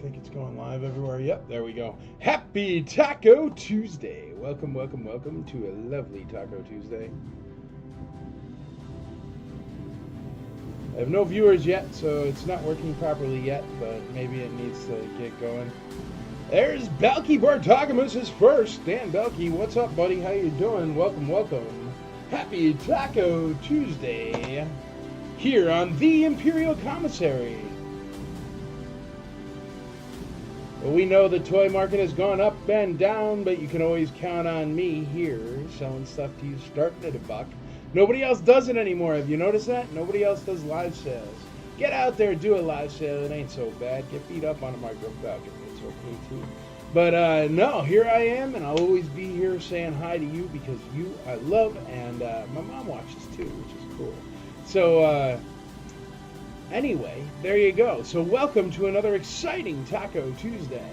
think it's going live everywhere. Yep, there we go. Happy Taco Tuesday. Welcome to a lovely Taco Tuesday. I have no viewers yet, so it's not working properly yet, but maybe it needs to get going. There's Belky Bartagamus is first. Dan Belky, what's up, buddy? How you doing? Welcome. Happy Taco Tuesday here on the Imperial Commissary. Well, we know the toy market has gone up and down, but you can always count on me here selling stuff to you starting at $1. Nobody else does it anymore. Have you noticed that? Nobody else does live sales. Get out there, do a live sale. It ain't so bad. Get beat up on a micro falcon. It's okay too. But no, here I am, and I'll always be here saying hi to you because you I love, and my mom watches too, which is cool. So anyway, there you go. So welcome to another exciting Taco Tuesday.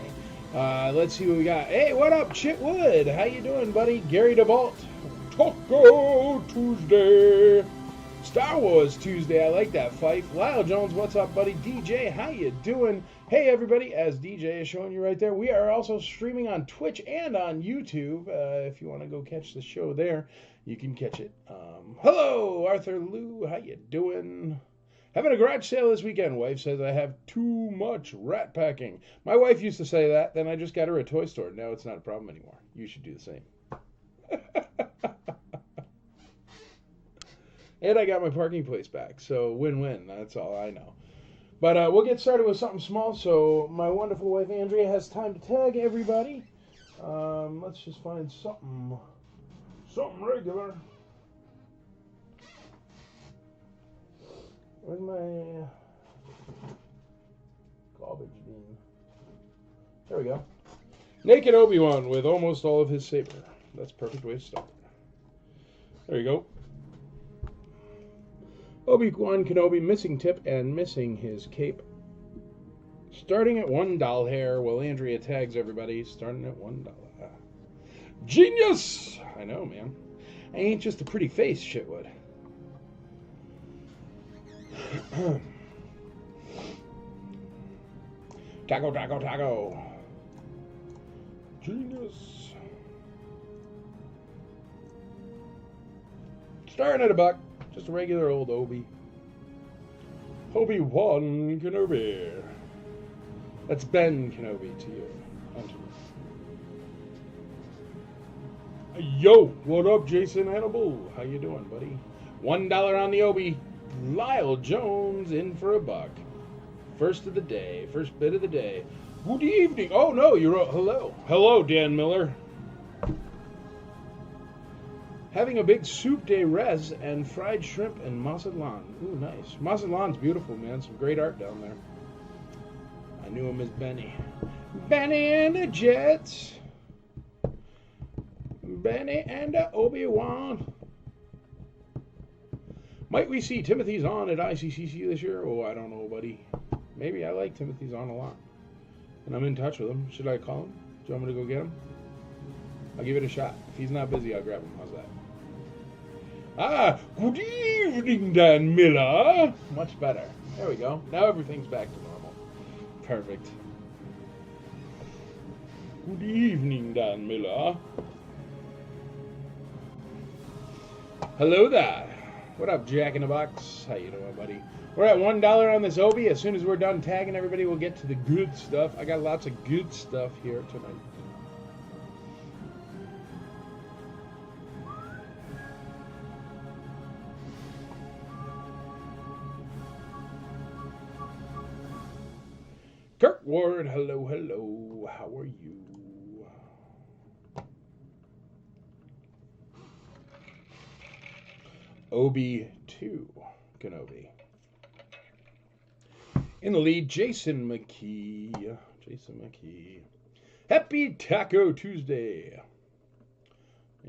Let's see what we got. Hey, what up, Chitwood? How you doing, buddy? Gary DeVault. Taco Tuesday. Star Wars Tuesday. I like that, Fife. Lyle Jones, what's up, buddy? DJ, how you doing? Hey, everybody. As DJ is showing you right there, we are also streaming on Twitch and on YouTube. If you want to go catch the show there, you can catch it. Hello, Arthur Lou. How you doing? Having a garage sale this weekend. Wife says I have too much rat packing. My wife used to say that. Then I just got her a toy store. Now it's not a problem anymore. You should do the same. And I got my parking place back. So win-win. That's all I know. But we'll get started with something small. So my wonderful wife Andrea has time to tag everybody. Let's just find something regular. Where's my garbage bean? There we go. Naked Obi-Wan with almost all of his saber. That's a perfect way to start. There you go. Obi-Wan Kenobi missing tip and missing his cape. Starting at $1 hair. Well, Andrea tags everybody. Starting at $1. Genius! I know, man. I ain't just a pretty face, Shitwood. Taco. Genius. Starting at $1. Just a regular old Obi-Wan Kenobi. That's Ben Kenobi to you. Yo, what up, Jason Hannibal? How you doing, buddy? $1 on the Obi. Lyle Jones in for $1. First of the day. First bit of the day. Good evening. Oh, no, you wrote hello. Hello, Dan Miller. Having a big soup de res and fried shrimp and Mazatlan. Ooh, nice. Mazatlan's beautiful, man. Some great art down there. I knew him as Benny. Benny and the Jets. Benny and the Obi-Wan. Might we see Timothy's on at ICCC this year? Oh, I don't know, buddy. Maybe. I like Timothy's on a lot. And I'm in touch with him. Should I call him? Do you want me to go get him? I'll give it a shot. If he's not busy, I'll grab him. How's that? Good evening, Dan Miller. Much better. There we go. Now everything's back to normal. Perfect. Good evening, Dan Miller. Hello there. What up, Jack in the Box? How you doing, buddy? We're at $1 on this Obi. As soon as we're done tagging everybody, we'll get to the good stuff. I got lots of good stuff here tonight. Kirk Ward, hello. How are you? Obi-2 Kenobi. In the lead, Jason McKee. Happy Taco Tuesday.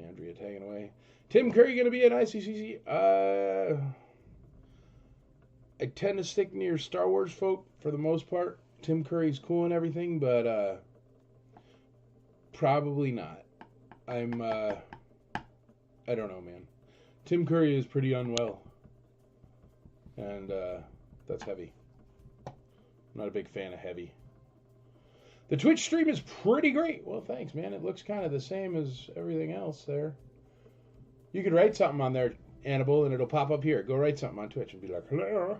Andrea tagging away. Tim Curry going to be at ICCC? I tend to stick near Star Wars folk for the most part. Tim Curry's cool and everything, but probably not. I don't know, man. Tim Curry is pretty unwell, and that's heavy. I'm not a big fan of heavy. The Twitch stream is pretty great. Well, thanks, man. It looks kind of the same as everything else there. You could write something on there, Annabelle, and it'll pop up here. Go write something on Twitch and be like, hello,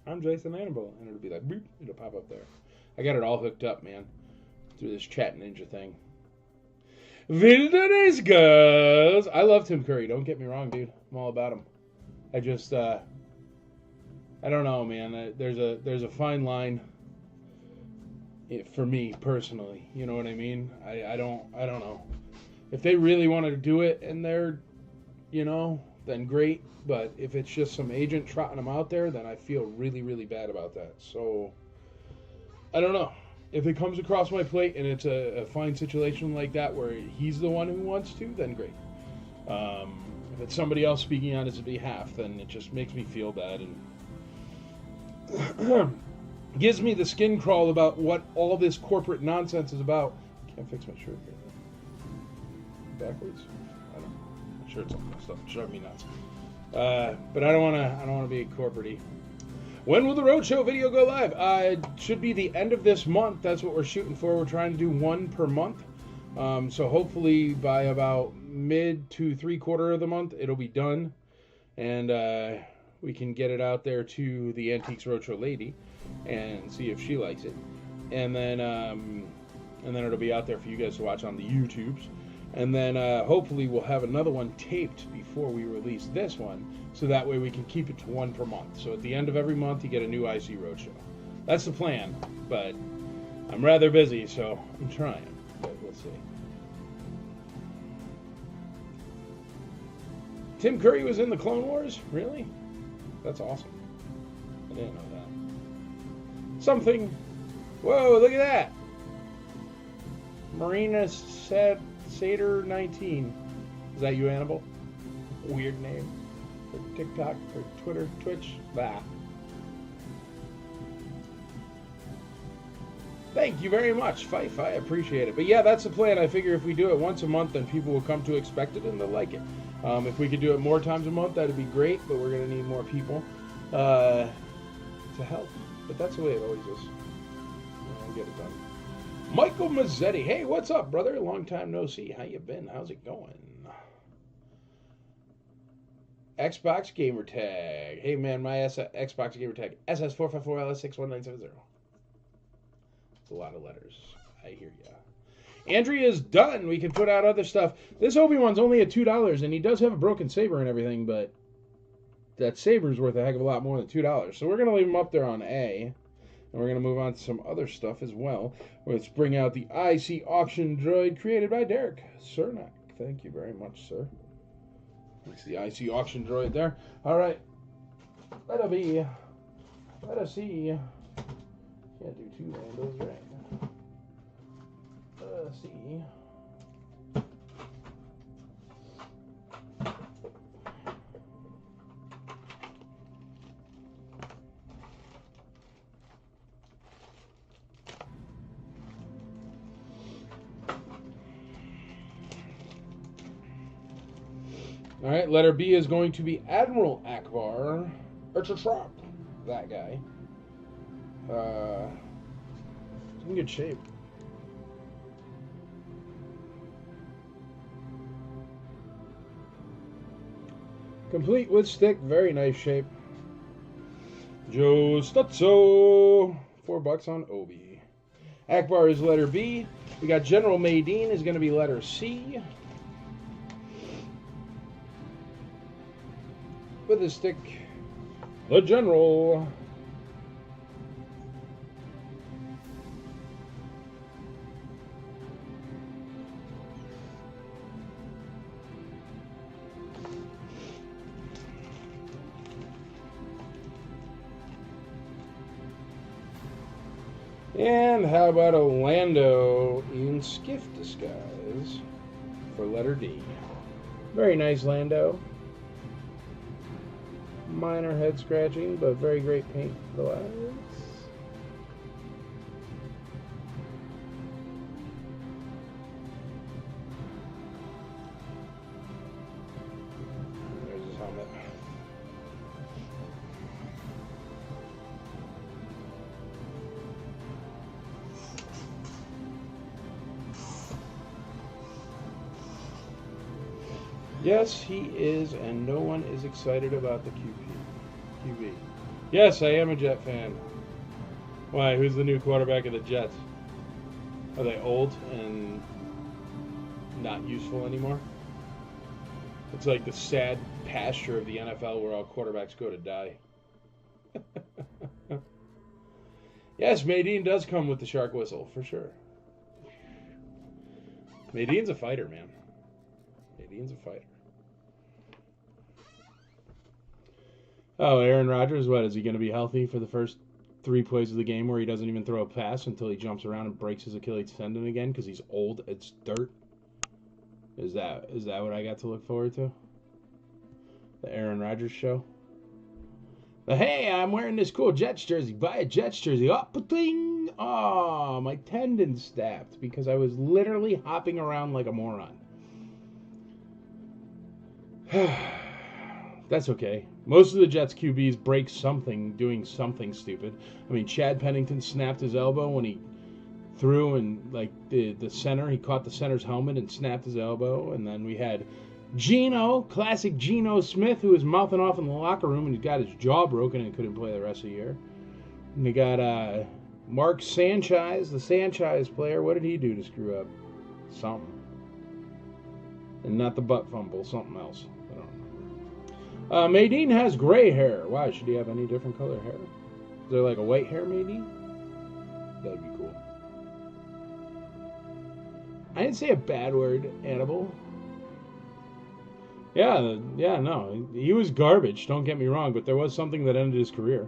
I'm Jason Annabelle. And it'll be like, boop, it'll pop up there. I got it all hooked up, man, through this chat ninja thing. Wilderness Girls. I love Tim Curry. Don't get me wrong, dude. I'm all about him. I just, I don't know, man. There's a fine line for me personally. You know what I mean? I don't know. If they really want to do it and they're, you know, then great. But if it's just some agent trotting them out there, then I feel really, really bad about that. So, I don't know. If it comes across my plate and it's a fine situation like that where he's the one who wants to, then great. If it's somebody else speaking on his behalf, then it just makes me feel bad and gives me the skin crawl about what all this corporate nonsense is about. Can't fix my shirt here. Backwards? I don't know. My shirt's all messed up. It's driving me nuts. But I don't want to be corporate-y. When will the Roadshow video go live? It should be the end of this month. That's what we're shooting for. We're trying to do one per month. So hopefully by about mid to 3/4 of the month, it'll be done. And we can get it out there to the Antiques Roadshow lady and see if she likes it. And then it'll be out there for you guys to watch on the YouTubes. And then hopefully we'll have another one taped before we release this one, so that way we can keep it to one per month. So at the end of every month, you get a new IC Roadshow. That's the plan, but I'm rather busy, so I'm trying. But we'll see. Tim Curry was in the Clone Wars? Really? That's awesome. I didn't know that. Something. Whoa, look at that. Marina Sater 19. Is that you, Annabelle? Weird name. For TikTok, or Twitter, Twitch. Bah. Thank you very much, Fife. I appreciate it. But yeah, that's the plan. I figure if we do it once a month, then people will come to expect it and they'll like it. If we could do it more times a month, that'd be great. But we're going to need more people to help. But that's the way it always is. We'll get it done. Michael Mazzetti. Hey, what's up, brother? Long time no see. How you been? How's it going? Xbox Gamer Tag. Hey, man, my Xbox Gamer Tag. SS454LS61970. It's a lot of letters. I hear ya. Andrea's done. We can put out other stuff. This Obi-Wan's only at $2, and he does have a broken saber and everything, but that saber's worth a heck of a lot more than $2. So we're going to leave him up there on A. And we're going to move on to some other stuff as well. Let's bring out the IC Auction Droid created by Derek Cernak. Thank you very much, sir. That's the IC Auction Droid there. All right. Let us see. Can't do two Landos, right? Let us see. All right, letter B is going to be Admiral Akbar Urchatrop. That guy. He's in good shape. Complete with stick, very nice shape. Joe Stutzo, $4 on Obi. Akbar is letter B. We got General Maydeen is going to be letter C. With his stick, the General. And how about a Lando in skiff disguise for letter D? Very nice Lando. Minor head scratching, but very great paint otherwise. There's his helmet. Yes, he is, and no one is excited about the QB. Yes, I am a Jet fan. Why? Who's the new quarterback of the Jets? Are they old and not useful anymore? It's like the sad pasture of the NFL where all quarterbacks go to die. Yes, Maydeen does come with the shark whistle, for sure. Maydeen's a fighter, man. Maydeen's a fighter. Oh, Aaron Rodgers, what? Is he going to be healthy for the first 3 plays of the game where he doesn't even throw a pass until he jumps around and breaks his Achilles tendon again because he's old? It's dirt. Is that what I got to look forward to? The Aaron Rodgers show? But hey, I'm wearing this cool Jets jersey. Buy a Jets jersey. Oh, pa-ting! Oh, my tendon snapped because I was literally hopping around like a moron. That's okay. Most of the Jets QBs break something doing something stupid. I mean, Chad Pennington snapped his elbow when he threw and like the center. He caught the center's helmet and snapped his elbow. And then we had classic Geno Smith, who was mouthing off in the locker room and he got his jaw broken and couldn't play the rest of the year. And we got Mark Sanchez, the Sanchez player. What did he do to screw up? Something. And not the butt fumble, something else. I don't remember. Maydeen has gray hair. Why? Should he have any different color hair? Is there like a white hair, Maydeen? That'd be cool. I didn't say a bad word, Annabelle. Yeah, no. He was garbage, don't get me wrong, but there was something that ended his career.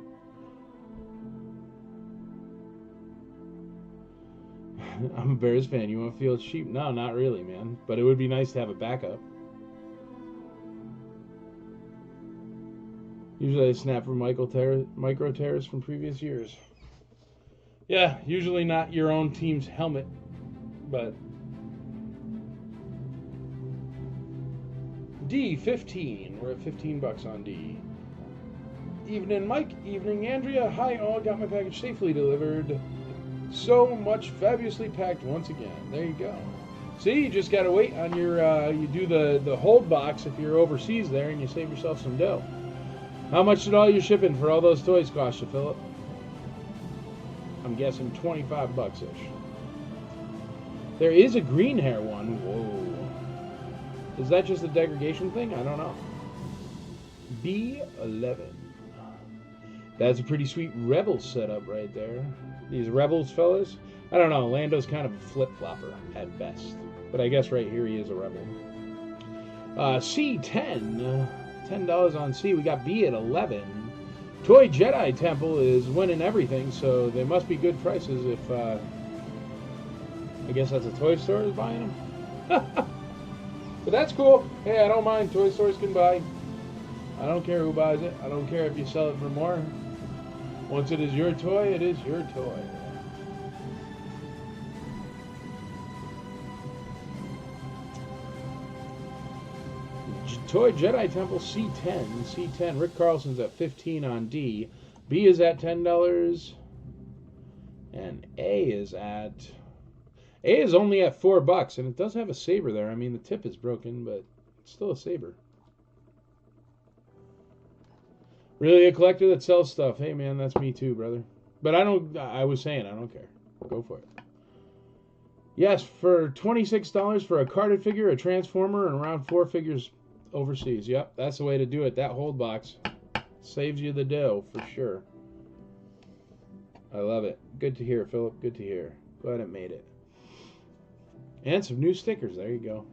I'm a Bears fan. You want to feel cheap? No, not really, man. But it would be nice to have a backup. Usually I snap for micro tears from previous years. Yeah, usually not your own team's helmet, but D15. We're at $15 on D. Evening, Mike. Evening, Andrea. Hi, all. Got my package safely delivered. So much fabulously packed once again. There you go. See, you just got to wait on your, you do the hold box if you're overseas there and you save yourself some dough. How much did all your shipping for all those toys cost you, Philip? I'm guessing $25-ish. There is a green hair one. Whoa. Is that just a degradation thing? I don't know. B11. That's a pretty sweet Rebel setup right there. These Rebels, fellas. I don't know. Lando's kind of a flip-flopper at best. But I guess right here he is a Rebel. C10. $10 on C. We got B at 11. Toy Jedi Temple is winning everything, so they must be good prices if, I guess that's a toy store is buying them. But that's cool. Hey, I don't mind. Toy stores can buy. I don't care who buys it. I don't care if you sell it for more. Once it is your toy, it is your toy. Toy Jedi Temple C10. C10. Rick Carlson's at 15 on D. B is at $10. And A is only at $4, and it does have a saber there. I mean, the tip is broken, but it's still a saber. Really a collector that sells stuff. Hey, man, that's me too, brother. But I was saying, I don't care. Go for it. Yes, for $26 for a carded figure, a transformer, and around 4 figures overseas. Yep, that's the way to do it. That hold box saves you the dough for sure. I love it. Good to hear, Philip. Good to hear. Glad it made it. And some new stickers. There you go.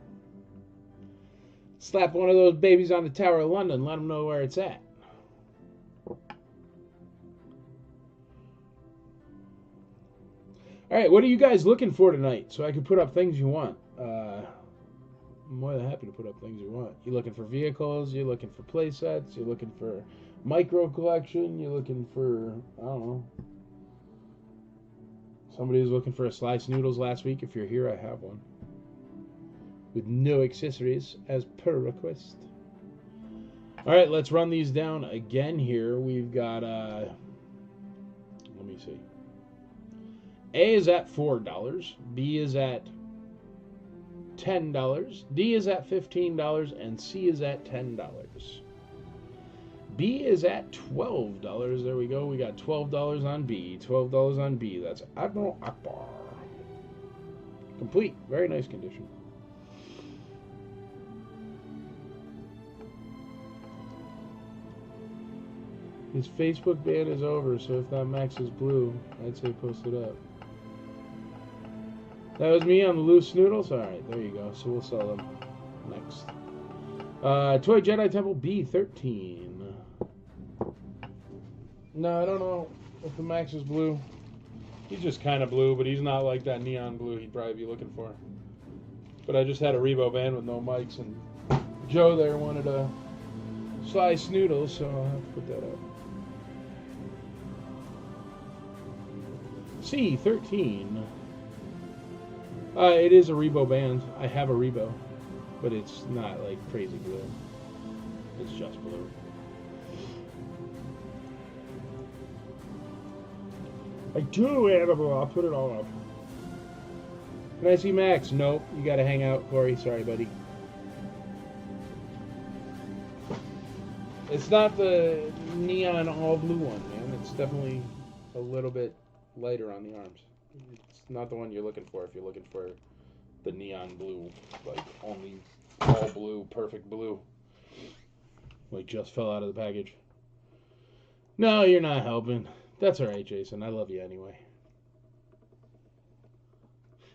Slap one of those babies on the Tower of London. Let them know where it's at. All right, what are you guys looking for tonight so I can put up things you want? I'm more than happy to put up things you want. You looking for vehicles? You looking for play sets? You looking for micro collection? You looking for, I don't know. Somebody was looking for a sliced noodles last week. If you're here, I have one. With no accessories, as per request. All right, let's run these down again here. We've got, let me see. A is at $4. B is at $10. D is at $15, and C is at $10. B is at $12. There we go. We got $12 on B. $12 on B. That's Admiral Akbar. Complete. Very nice condition. His Facebook ban is over, so if that Max is blue, I'd say post it up. That was me on the loose noodles? Alright, there you go. So we'll sell them next. Toy Jedi Temple B13. No, I don't know if the Max is blue. He's just kind of blue, but he's not like that neon blue he'd probably be looking for. But I just had a Rebo band with no mics, and Joe there wanted a sliced noodles, so I'll have to put that up. C13. It is a Rebo band. I have a Rebo, but it's not like crazy blue. It's just blue. I do, Annabelle. I'll put it all up. Can I see Max? Nope. You gotta hang out, Corey. Sorry, buddy. It's not the neon all blue one, man. It's definitely a little bit lighter on the arms. It's not the one you're looking for if you're looking for the neon blue, like only all blue, perfect blue. Like just fell out of the package. No, you're not helping. That's alright, Jason. I love you anyway.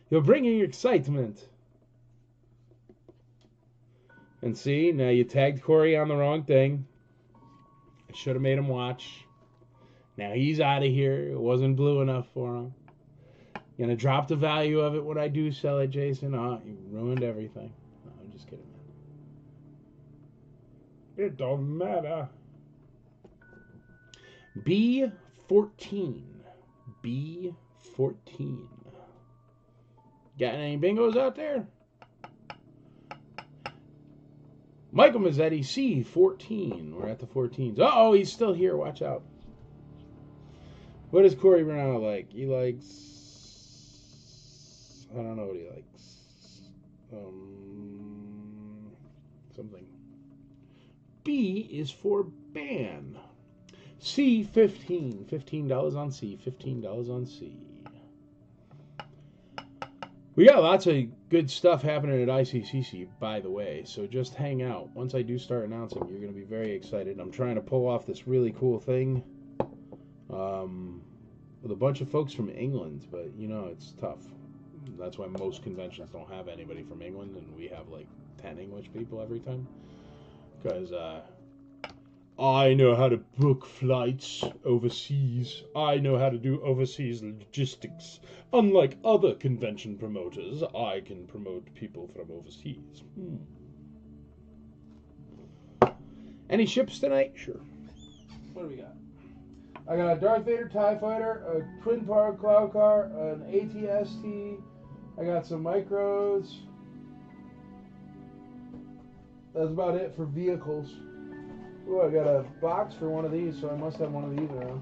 You're bringing excitement. And see, now you tagged Corey on the wrong thing. I should have made him watch. Now he's out of here. It wasn't blue enough for him. Gonna drop the value of it when I do sell it, Jason. Oh, you ruined everything. No, I'm just kidding, man. It don't matter. B14. B14. Got any bingos out there? Michael Mazzetti, C14. We're at the 14s. Uh-oh, he's still here. Watch out. What does Corey Brown like? He likes... I don't know what he likes. Something. B is for ban. C, 15. $15 on C. $15 on C. We got lots of good stuff happening at ICCC, by the way, so just hang out. Once I do start announcing, you're going to be very excited. I'm trying to pull off this really cool thing with a bunch of folks from England, but, you know, it's tough. That's why most conventions don't have anybody from England, and we have, like, 10 English people every time. Because, I know how to book flights overseas. I know how to do overseas logistics. Unlike other convention promoters, I can promote people from overseas. Any ships tonight? Sure. What do we got? I got a Darth Vader TIE Fighter, a Twin Power Cloud Car, an AT-ST. I got some micros. That's about it for vehicles. Ooh, I got a box for one of these, so I must have one of these around.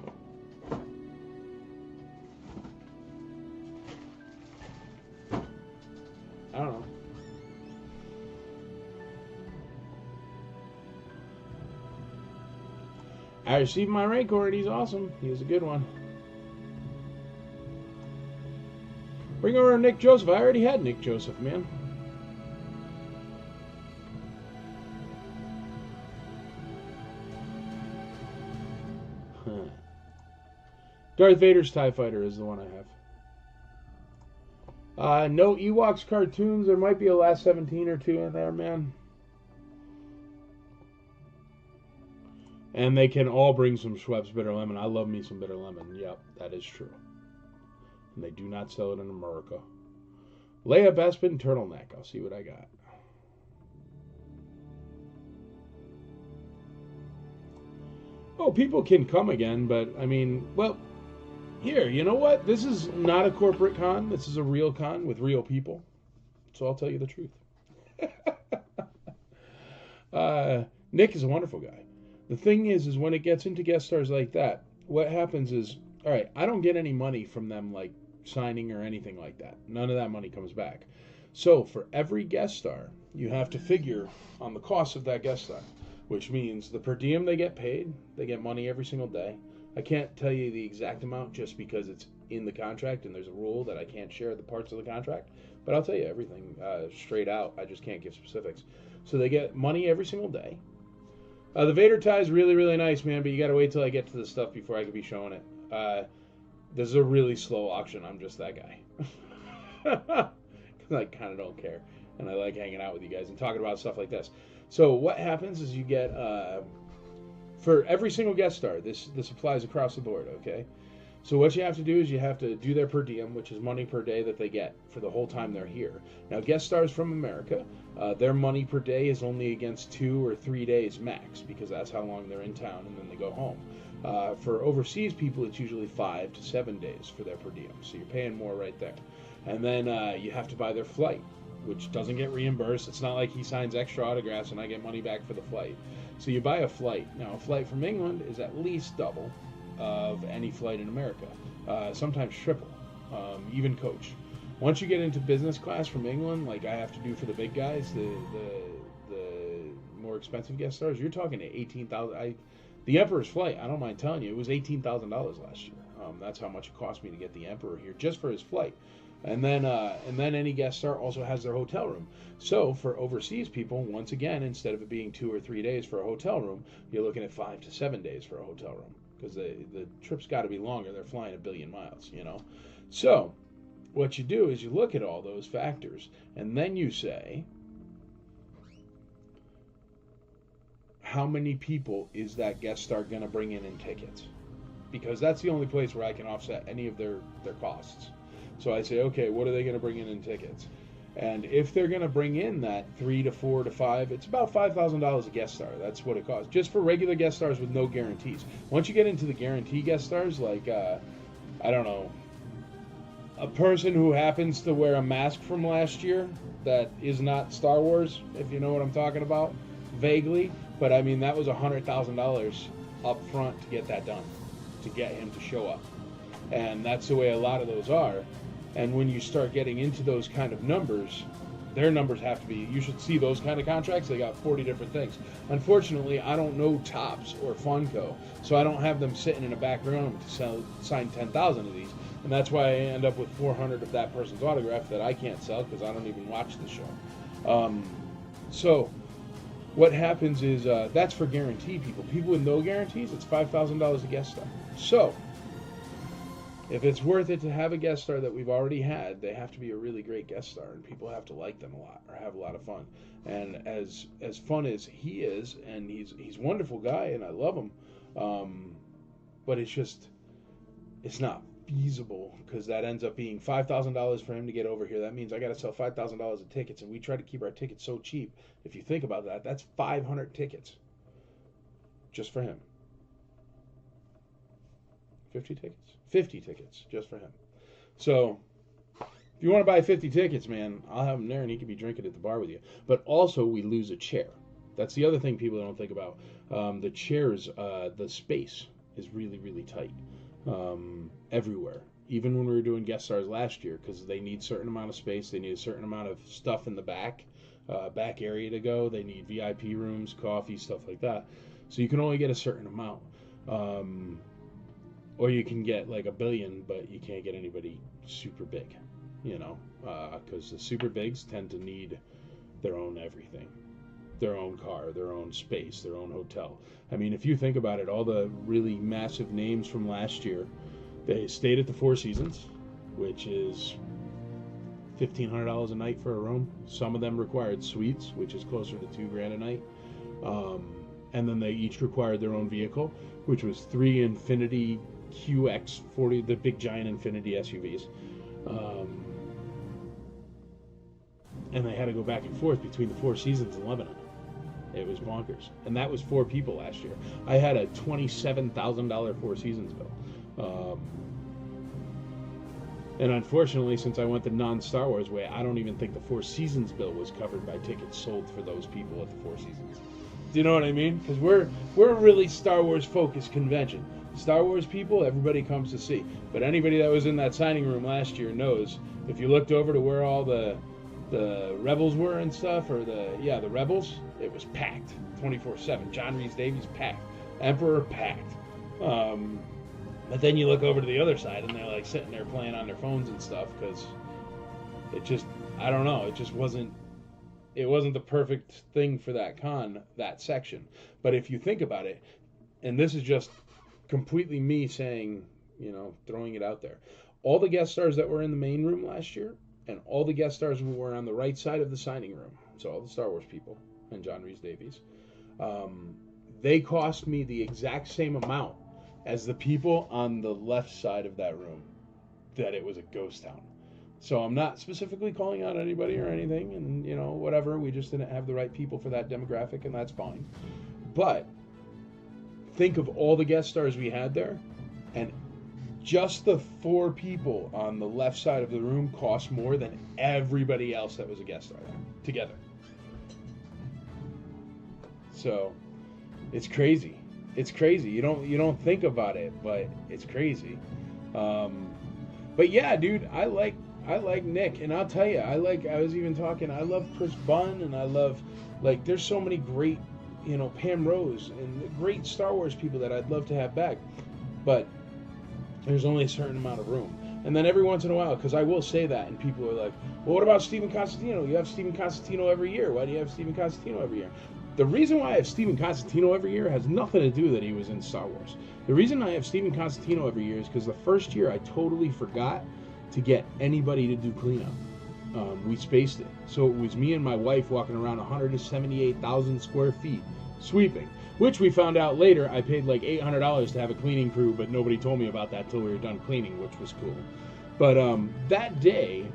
I don't know. I received my Rancor, and he's awesome. He was a good one. Bring over Nick Joseph. I already had Nick Joseph, man. Darth Vader's TIE Fighter is the one I have. No Ewoks cartoons. There might be a Last 17 or two in there, man. And they can all bring some Schweppes Bitter Lemon. I love me some Bitter Lemon. Yep, that is true. And they do not sell it in America. Leia Bespin Turtleneck. I'll see what I got. Oh, people can come again, but, I mean, well... Here, you know what? This is not a corporate con. This is a real con with real people. So I'll tell you the truth. Nick is a wonderful guy. The thing is when it gets into guest stars like that, what happens is, all right, I don't get any money from them, like, signing or anything like that. None of that money comes back. So for every guest star, you have to figure on the cost of that guest star, which means the per diem they get paid, they get money every single day. I can't tell you the exact amount just because it's in the contract and there's a rule that I can't share the parts of the contract, but I'll tell you everything straight out. I just can't give specifics. So they get money every single day. The Vader tie is really, really nice, man, but you got to wait till I get to the stuff before I can be showing it. This is a really slow auction. I'm just that guy. Because I kind of don't care. And I like hanging out with you guys and talking about stuff like this. So what happens is you get, for every single guest star, this applies across the board, okay? So what you have to do is you have to do their per diem, which is money per day that they get for the whole time they're here. Now, guest stars from America, their money per day is only against 2 or 3 days max, because that's how long they're in town, and then they go home. For overseas people, it's usually 5 to 7 days for their per diem, so you're paying more right there. And then you have to buy their flight, which doesn't get reimbursed. It's not like he signs extra autographs and I get money back for the flight. So you buy a flight. Now, a flight from England is at least double of any flight in America, sometimes triple, even coach. Once you get into business class from England, like I have to do for the big guys, the more expensive guest stars, you're talking to $18,000. The Emperor's flight, I don't mind telling you, it was $18,000 last year. That's how much it cost me to get the Emperor here just for his flight. And then any guest star also has their hotel room. So for overseas people, once again, instead of it being 2 or 3 days for a hotel room, you're looking at 5 to 7 days for a hotel room, because the trip's got to be longer. They're flying 1 billion miles, you know. So what you do is you look at all those factors, and then you say, how many people is that guest star going to bring in tickets? Because that's the only place where I can offset any of their costs. So I say, okay, what are they going to bring in tickets? And if they're going to bring in that 3 to 4 to 5, it's about $5,000 a guest star. That's what it costs, just for regular guest stars with no guarantees. Once you get into the guarantee guest stars, like, I don't know, a person who happens to wear a mask from last year that is not Star Wars, if you know what I'm talking about, vaguely. But, I mean, that was $100,000 up front to get that done, to get him to show up. And that's the way a lot of those are. And when you start getting into those kind of numbers, their numbers have to be, you should see those kind of contracts. They got 40 different things. Unfortunately, I don't know Topps or Funko, so I don't have them sitting in a back room to sign 10,000 of these. And that's why I end up with 400 of that person's autograph that I can't sell because I don't even watch the show. So what happens is that's for guarantee people. People with no guarantees, it's $5,000 a guest star. So if it's worth it to have a guest star that we've already had, they have to be a really great guest star, and people have to like them a lot or have a lot of fun. And as fun as he is, and he's a wonderful guy, and I love him, but it's not feasible, because that ends up being $5,000 for him to get over here. That means I got to sell $5,000 of tickets, and we try to keep our tickets so cheap. If you think about that, that's 500 tickets just for him. 50 tickets just for him. So if you want to buy 50 tickets, man, I'll have him there and he can be drinking at the bar with you. But also we lose a chair. That's the other thing people don't think about. The chairs, the space is really, really tight everywhere. Even when we were doing guest stars last year, because they need a certain amount of space, they need a certain amount of stuff in the back area to go. They need VIP rooms, coffee, stuff like that. So you can only get a certain amount. Or you can get like 1 billion, but you can't get anybody super big, you know, because the super bigs tend to need their own everything, their own car, their own space, their own hotel. I mean, if you think about it, all the really massive names from last year, they stayed at the Four Seasons, which is $1,500 a night for a room. Some of them required suites, which is closer to $2,000 a night. And then they each required their own vehicle, which was 3 Infiniti QX40, the big giant Infiniti SUVs. And they had to go back and forth between the Four Seasons and Lebanon. It was bonkers. And that was 4 people last year. I had a $27,000 Four Seasons bill. And unfortunately, since I went the non-Star Wars way, I don't even think the Four Seasons bill was covered by tickets sold for those people at the Four Seasons. Do you know what I mean? Because we're a really Star Wars focused convention. Star Wars people, everybody comes to see. But anybody that was in that signing room last year knows, if you looked over to where all the the Rebels were and stuff, or the Rebels, it was packed 24/7. John Rhys Davies packed, Emperor packed. But then you look over to the other side, and they're like sitting there playing on their phones and stuff because it just, I don't know, it just wasn't. It wasn't the perfect thing for that con, that section. But if you think about it, and this is just completely me saying, throwing it out there, all the guest stars that were in the main room last year, and all the guest stars who were on the right side of the signing room, so all the Star Wars people and John Rhys Davies, they cost me the exact same amount as the people on the left side of that room, that it was a ghost town. So I'm not specifically calling out anybody or anything, and whatever, we just didn't have the right people for that demographic, and that's fine. But think of all the guest stars we had there, and just the 4 people on the left side of the room cost more than everybody else that was a guest star there together. So it's crazy. It's crazy. You don't think about it, but it's crazy. But yeah, dude, I like Nick, and I'll tell you, I love Chris Bunn, and I love, there's so many great, Pam Rose, and great Star Wars people that I'd love to have back, but there's only a certain amount of room. And then every once in a while, because I will say that, and people are like, well, what about Stephen Constantino? You have Stephen Constantino every year. Why do you have Stephen Constantino every year? The reason why I have Stephen Constantino every year has nothing to do that he was in Star Wars. The reason I have Stephen Constantino every year is because the first year I totally forgot to get anybody to do cleanup. We spaced it. So it was me and my wife walking around 178,000 square feet sweeping, which we found out later I paid like $800 to have a cleaning crew, but nobody told me about that till we were done cleaning, which was cool. But that day,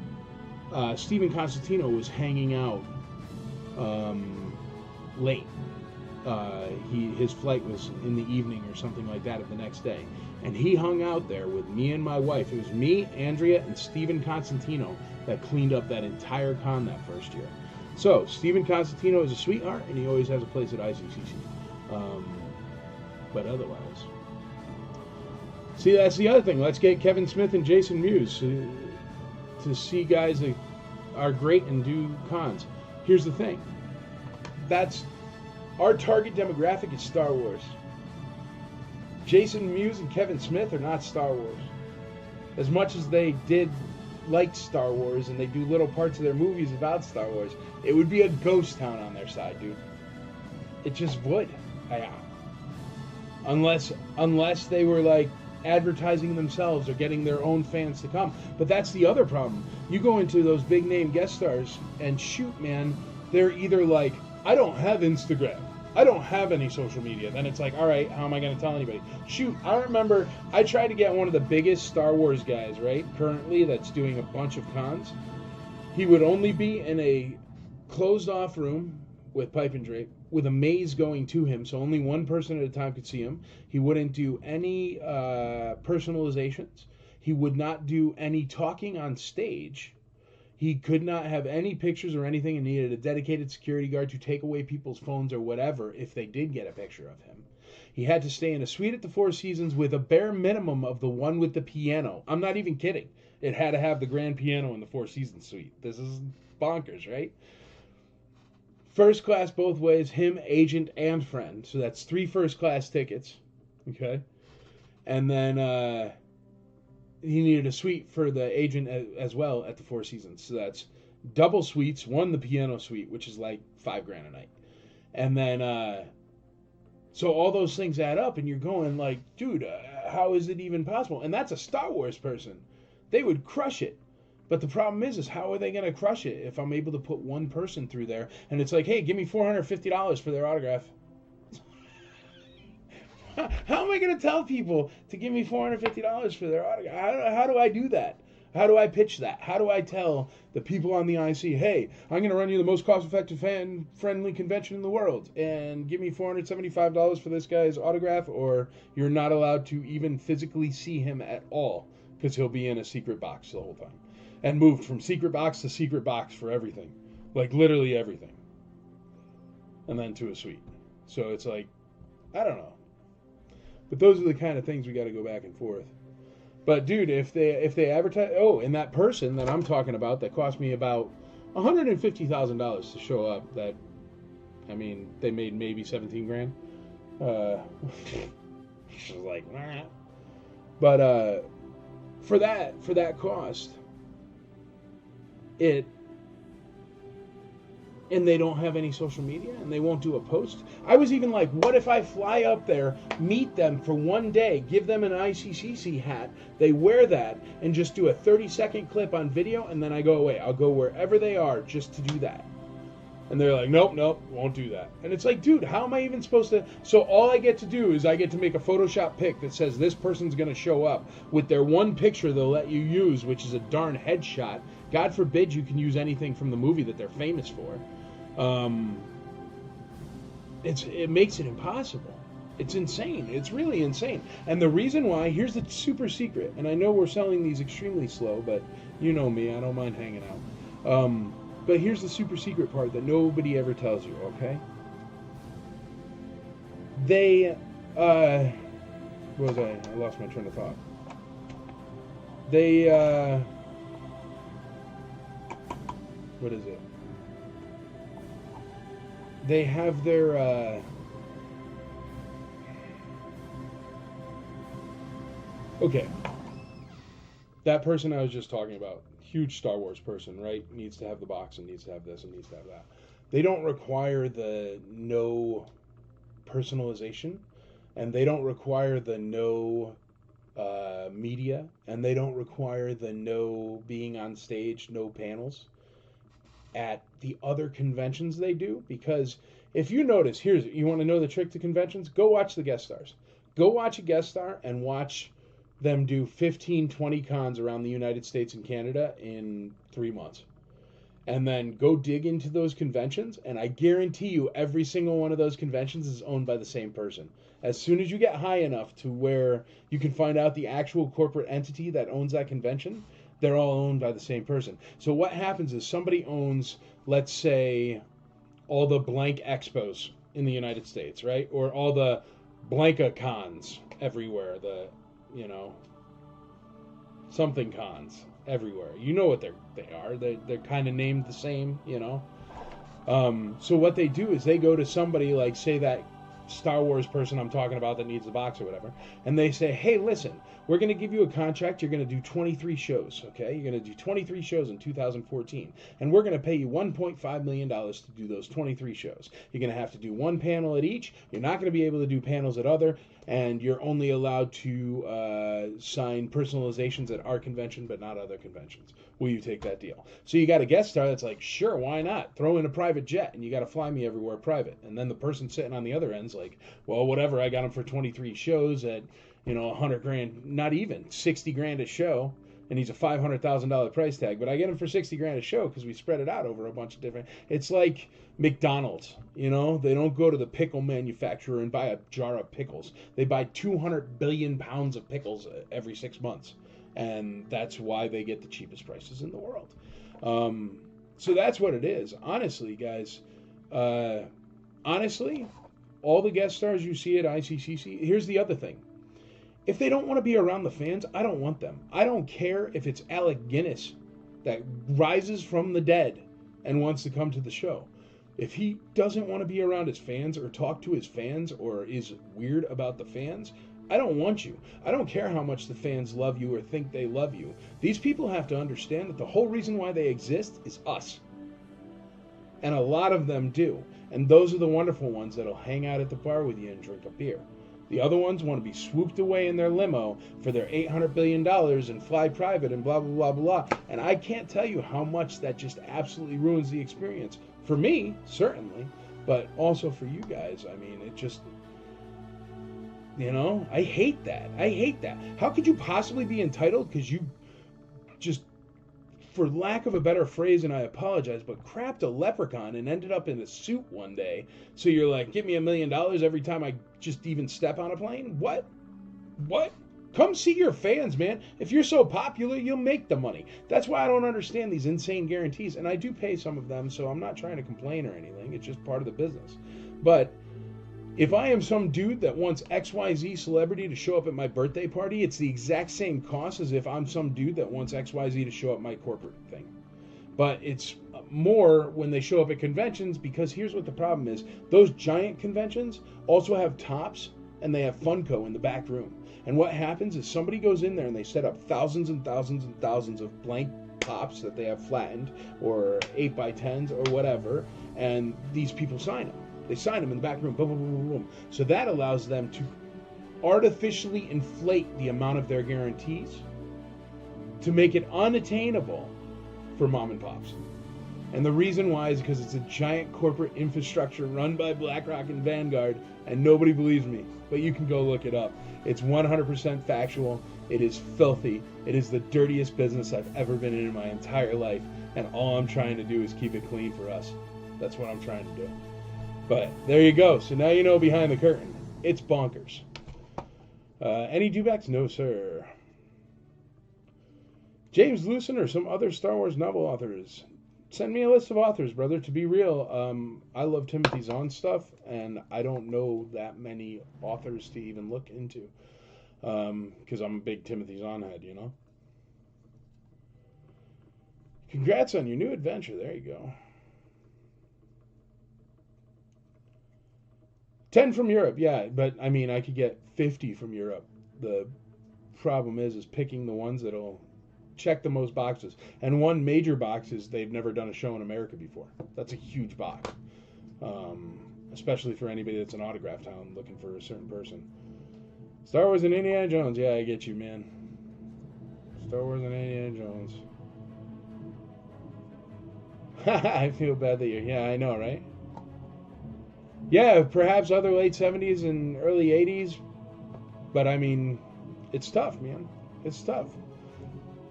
Stephen Constantino was hanging out late. His flight was in the evening or something like that of the next day. And he hung out there with me and my wife. It was me, Andrea, and Stephen Constantino that cleaned up that entire con that first year. So, Stephen Constantino is a sweetheart, and he always has a place at ICCC. But otherwise... See, that's the other thing. Let's get Kevin Smith and Jason Mewes to see guys that are great and do cons. Here's the thing. That's... Our target demographic is Star Wars. Jason Mewes and Kevin Smith are not Star Wars. As much as they did like Star Wars and they do little parts of their movies about Star Wars, it would be a ghost town on their side, dude. It just would. Yeah. Unless they were like advertising themselves or getting their own fans to come. But that's the other problem. You go into those big name guest stars and shoot, man, they're either like, I don't have Instagram. I don't have any social media. Then it's like, all right, how am I going to tell anybody? Shoot, I remember I tried to get one of the biggest Star Wars guys, right, currently that's doing a bunch of cons. He would only be in a closed-off room with pipe and drape, with a maze going to him, so only one person at a time could see him. He wouldn't do any personalizations. He would not do any talking on stage. He could not have any pictures or anything and needed a dedicated security guard to take away people's phones or whatever if they did get a picture of him. He had to stay in a suite at the Four Seasons with a bare minimum of the one with the piano. I'm not even kidding. It had to have the grand piano in the Four Seasons suite. This is bonkers, right? First class both ways, him, agent, and friend. So that's 3 first class tickets. Okay? And then he needed a suite for the agent as well at the Four Seasons. So that's double suites, one the piano suite, which is like $5,000 a night. And then, so all those things add up, and you're going like, dude, how is it even possible? And that's a Star Wars person. They would crush it. But the problem is how are they going to crush it if I'm able to put one person through there, and it's like, hey, give me $450 for their autograph. How am I going to tell people to give me $450 for their autograph? How do I do that? How do I pitch that? How do I tell the people on the IC, hey, I'm going to run you the most cost-effective, fan-friendly convention in the world, and give me $475 for this guy's autograph, or you're not allowed to even physically see him at all because he'll be in a secret box the whole time. And moved from secret box to secret box for everything. Like, literally everything. And then to a suite. So it's like, I don't know. But those are the kind of things we got to go back and forth. But dude, if they advertise, and that person that I'm talking about that cost me about $150,000 to show up. That, I mean, they made maybe 17 grand. Which is like, nah. But for that cost, and they don't have any social media, and they won't do a post. I was even like, what if I fly up there, meet them for one day, give them an ICCC hat, they wear that, and just do a 30-second clip on video, and then I go away. I'll go wherever they are just to do that. And they're like, nope, won't do that. And it's like, dude, how am I even supposed to? So all I get to do is I get to make a Photoshop pic that says this person's going to show up with their one picture they'll let you use, which is a darn headshot. God forbid you can use anything from the movie that they're famous for. It makes it impossible. It's insane. It's really insane. And the reason why, here's the super secret, and I know we're selling these extremely slow, but you know me, I don't mind hanging out. But here's the super secret part that nobody ever tells you, okay? They, what was I lost my train of thought. They, what is it? They have their, okay. That person I was just talking about, huge Star Wars person, right? Needs to have the box and needs to have this and needs to have that. They don't require the no personalization, and they don't require the no media, and they don't require the no being on stage, no panels at the other conventions they do. Because if you notice, you want to know the trick to conventions? Go watch the guest stars. Go watch a guest star and watch them do 15, 20 cons around the United States and Canada in 3 months. And then go dig into those conventions, and I guarantee you every single one of those conventions is owned by the same person. As soon as you get high enough to where you can find out the actual corporate entity that owns that convention, they're all owned by the same person. So what happens is somebody owns, let's say, all the blank expos in the United States, right? Or all the Blanca cons everywhere, the, you know, something cons everywhere. You know what they are. They're kind of named the same, you know. So what they do is they go to somebody like, say, that Star Wars person I'm talking about that needs the box or whatever, and they say, hey, listen, we're going to give you a contract. You're going to do 23 shows, okay? You're going to do 23 shows in 2014, and we're going to pay you $1.5 million to do those 23 shows. You're going to have to do one panel at each. You're not going to be able to do panels at other, and you're only allowed to sign personalizations at our convention, but not other conventions. Will you take that deal? So you got a guest star that's like, sure, why not? Throw in a private jet, and you got to fly me everywhere private. And then the person sitting on the other end's like, well, whatever, I got him for 23 shows at, you know, 100 grand, not even 60 grand a show, and he's a $500,000 price tag, but I get him for 60 grand a show because we spread it out over a bunch of different. It's like McDonald's, you know, they don't go to the pickle manufacturer and buy a jar of pickles. They buy 200 billion pounds of pickles every 6 months, and that's why they get the cheapest prices in the world. So that's what it is. Honestly, guys, honestly, all the guest stars you see at ICCC, here's the other thing. If they don't want to be around the fans, I don't want them. I don't care if it's Alec Guinness that rises from the dead and wants to come to the show. If he doesn't want to be around his fans or talk to his fans or is weird about the fans, I don't want you. I don't care how much the fans love you or think they love you. These people have to understand that the whole reason why they exist is us. And a lot of them do. And those are the wonderful ones that'll hang out at the bar with you and drink a beer. The other ones want to be swooped away in their limo for their $800 billion and fly private and blah, blah, blah, blah. And I can't tell you how much that just absolutely ruins the experience. For me, certainly, but also for you guys. I mean, it just, you know, I hate that. I hate that. How could you possibly be entitled because you just, for lack of a better phrase, and I apologize, but crapped a leprechaun and ended up in a suit one day. So you're like, give me $1 million every time I just even step on a plane? What? Come see your fans, man. If you're so popular, you'll make the money. That's why I don't understand these insane guarantees. And I do pay some of them, so I'm not trying to complain or anything. It's just part of the business. But if I am some dude that wants XYZ celebrity to show up at my birthday party, it's the exact same cost as if I'm some dude that wants XYZ to show up my corporate thing. But it's more when they show up at conventions, because here's what the problem is. Those giant conventions also have Topps and they have Funko in the back room. And what happens is somebody goes in there and they set up thousands and thousands and thousands of blank Topps that they have flattened, or 8x10s or whatever, and these people sign them. They sign them in the back room, boom, boom, boom, boom, boom. So that allows them to artificially inflate the amount of their guarantees to make it unattainable for mom and pops. And the reason why is because it's a giant corporate infrastructure run by BlackRock and Vanguard, and nobody believes me, but you can go look it up. It's 100% factual. It is filthy. It is the dirtiest business I've ever been in my entire life, and all I'm trying to do is keep it clean for us. That's what I'm trying to do. But there you go. So now you know behind the curtain. It's bonkers. Any dewbacks? No, sir. James Lucen or some other Star Wars novel authors. Send me a list of authors, brother. To be real, I love Timothy Zahn stuff, and I don't know that many authors to even look into, because I'm a big Timothy Zahn head, you know. Congrats on your new adventure. There you go. 10 from Europe, yeah, but I mean, I could get 50 from Europe. The problem is picking the ones that'll check the most boxes. And one major box is they've never done a show in America before. That's a huge box, especially for anybody that's an autograph hound looking for a certain person. Star Wars and Indiana Jones, yeah, I get you, man. Star Wars and Indiana Jones. I feel bad that you're, yeah, I know, right? Yeah, perhaps other late 70s and early 80s, but I mean, it's tough, man. It's tough.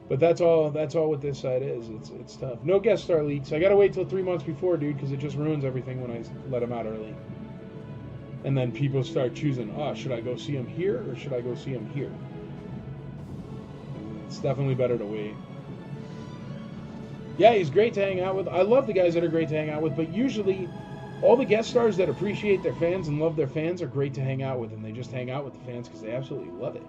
But that's all what this side is. It's tough. No guest star leaks. I gotta wait till 3 months before, dude, because it just ruins everything when I let them out early. And then people start choosing, should I go see him here or should I go see him here? And it's definitely better to wait. Yeah, he's great to hang out with. I love the guys that are great to hang out with, but usually all the guest stars that appreciate their fans and love their fans are great to hang out with, and they just hang out with the fans because they absolutely love it.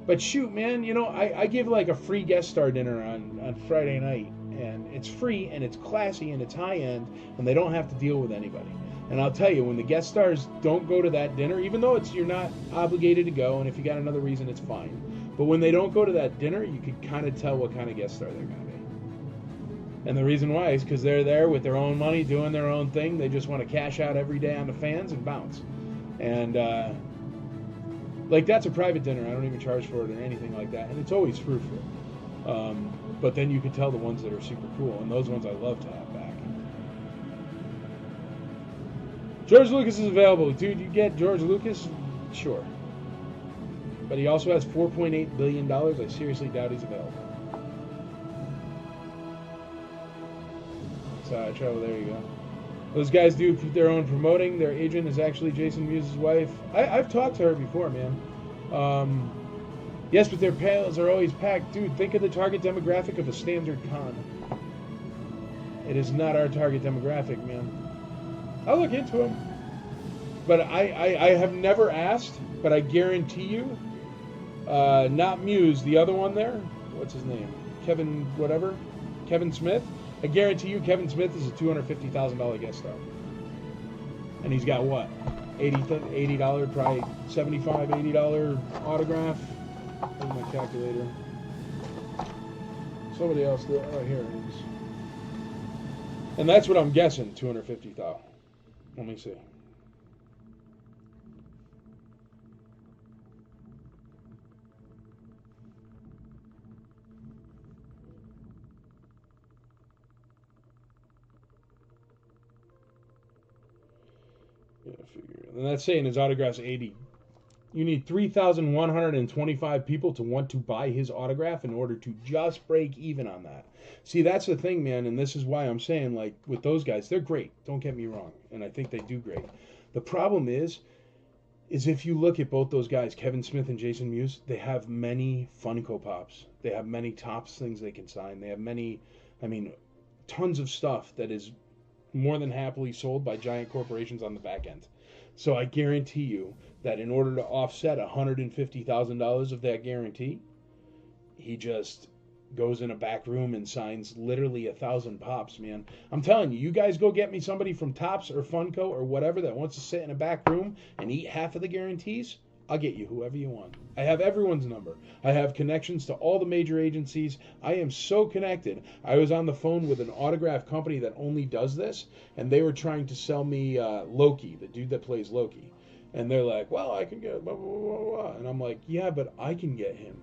But shoot, man, you know, I give like a free guest star dinner on Friday night, and it's free and it's classy and it's high end, and they don't have to deal with anybody. And I'll tell you, when the guest stars don't go to that dinner, even though you're not obligated to go, and if you got another reason, it's fine. But when they don't go to that dinner, you can kind of tell what kind of guest star they're going to be. And the reason why is because they're there with their own money, doing their own thing. They just want to cash out every day on the fans and bounce. And like, that's a private dinner. I don't even charge for it or anything like that. And it's always fruitful. But then you can tell the ones that are super cool. And those ones I love to have back. George Lucas is available. Dude, you get George Lucas? Sure. But he also has $4.8 billion. I seriously doubt he's available. So, Trevor, there you go. Those guys do their own promoting. Their agent is actually Jason Mewes' wife. I've talked to her before, man. Yes, but their panels are always packed. Dude, think of the target demographic of a standard con. It is not our target demographic, man. I'll look into them. But I have never asked, but I guarantee you, not Mewes, the other one there, what's his name? Kevin whatever? Kevin Smith? I guarantee you Kevin Smith is a $250,000 guest star. And he's got what? $80, probably $75, $80 autograph. Where's my calculator? Somebody else, oh, here it is. And that's what I'm guessing, $250,000. Let me see. Yeah, figure. And that's saying his autograph's 80. You need 3,125 people to want to buy his autograph in order to just break even on that. See, that's the thing, man, and this is why I'm saying, like, with those guys, they're great. Don't get me wrong, and I think they do great. The problem is if you look at both those guys, Kevin Smith and Jason Mewes, they have many Funko Pops. They have many Topps things they can sign. They have many, tons of stuff that is more than happily sold by giant corporations on the back end. So I guarantee you that in order to offset $150,000 of that guarantee, he just goes in a back room and signs literally 1,000 pops, man. I'm telling you, you guys go get me somebody from Topps or Funko or whatever that wants to sit in a back room and eat half of the guarantees. I'll get you whoever you want. I have everyone's number. I have connections to all the major agencies. I am so connected. I was on the phone with an autograph company that only does this, and they were trying to sell me Loki, the dude that plays Loki. And they're like, well, I can get blah, blah, blah, blah. And I'm like, yeah, but I can get him.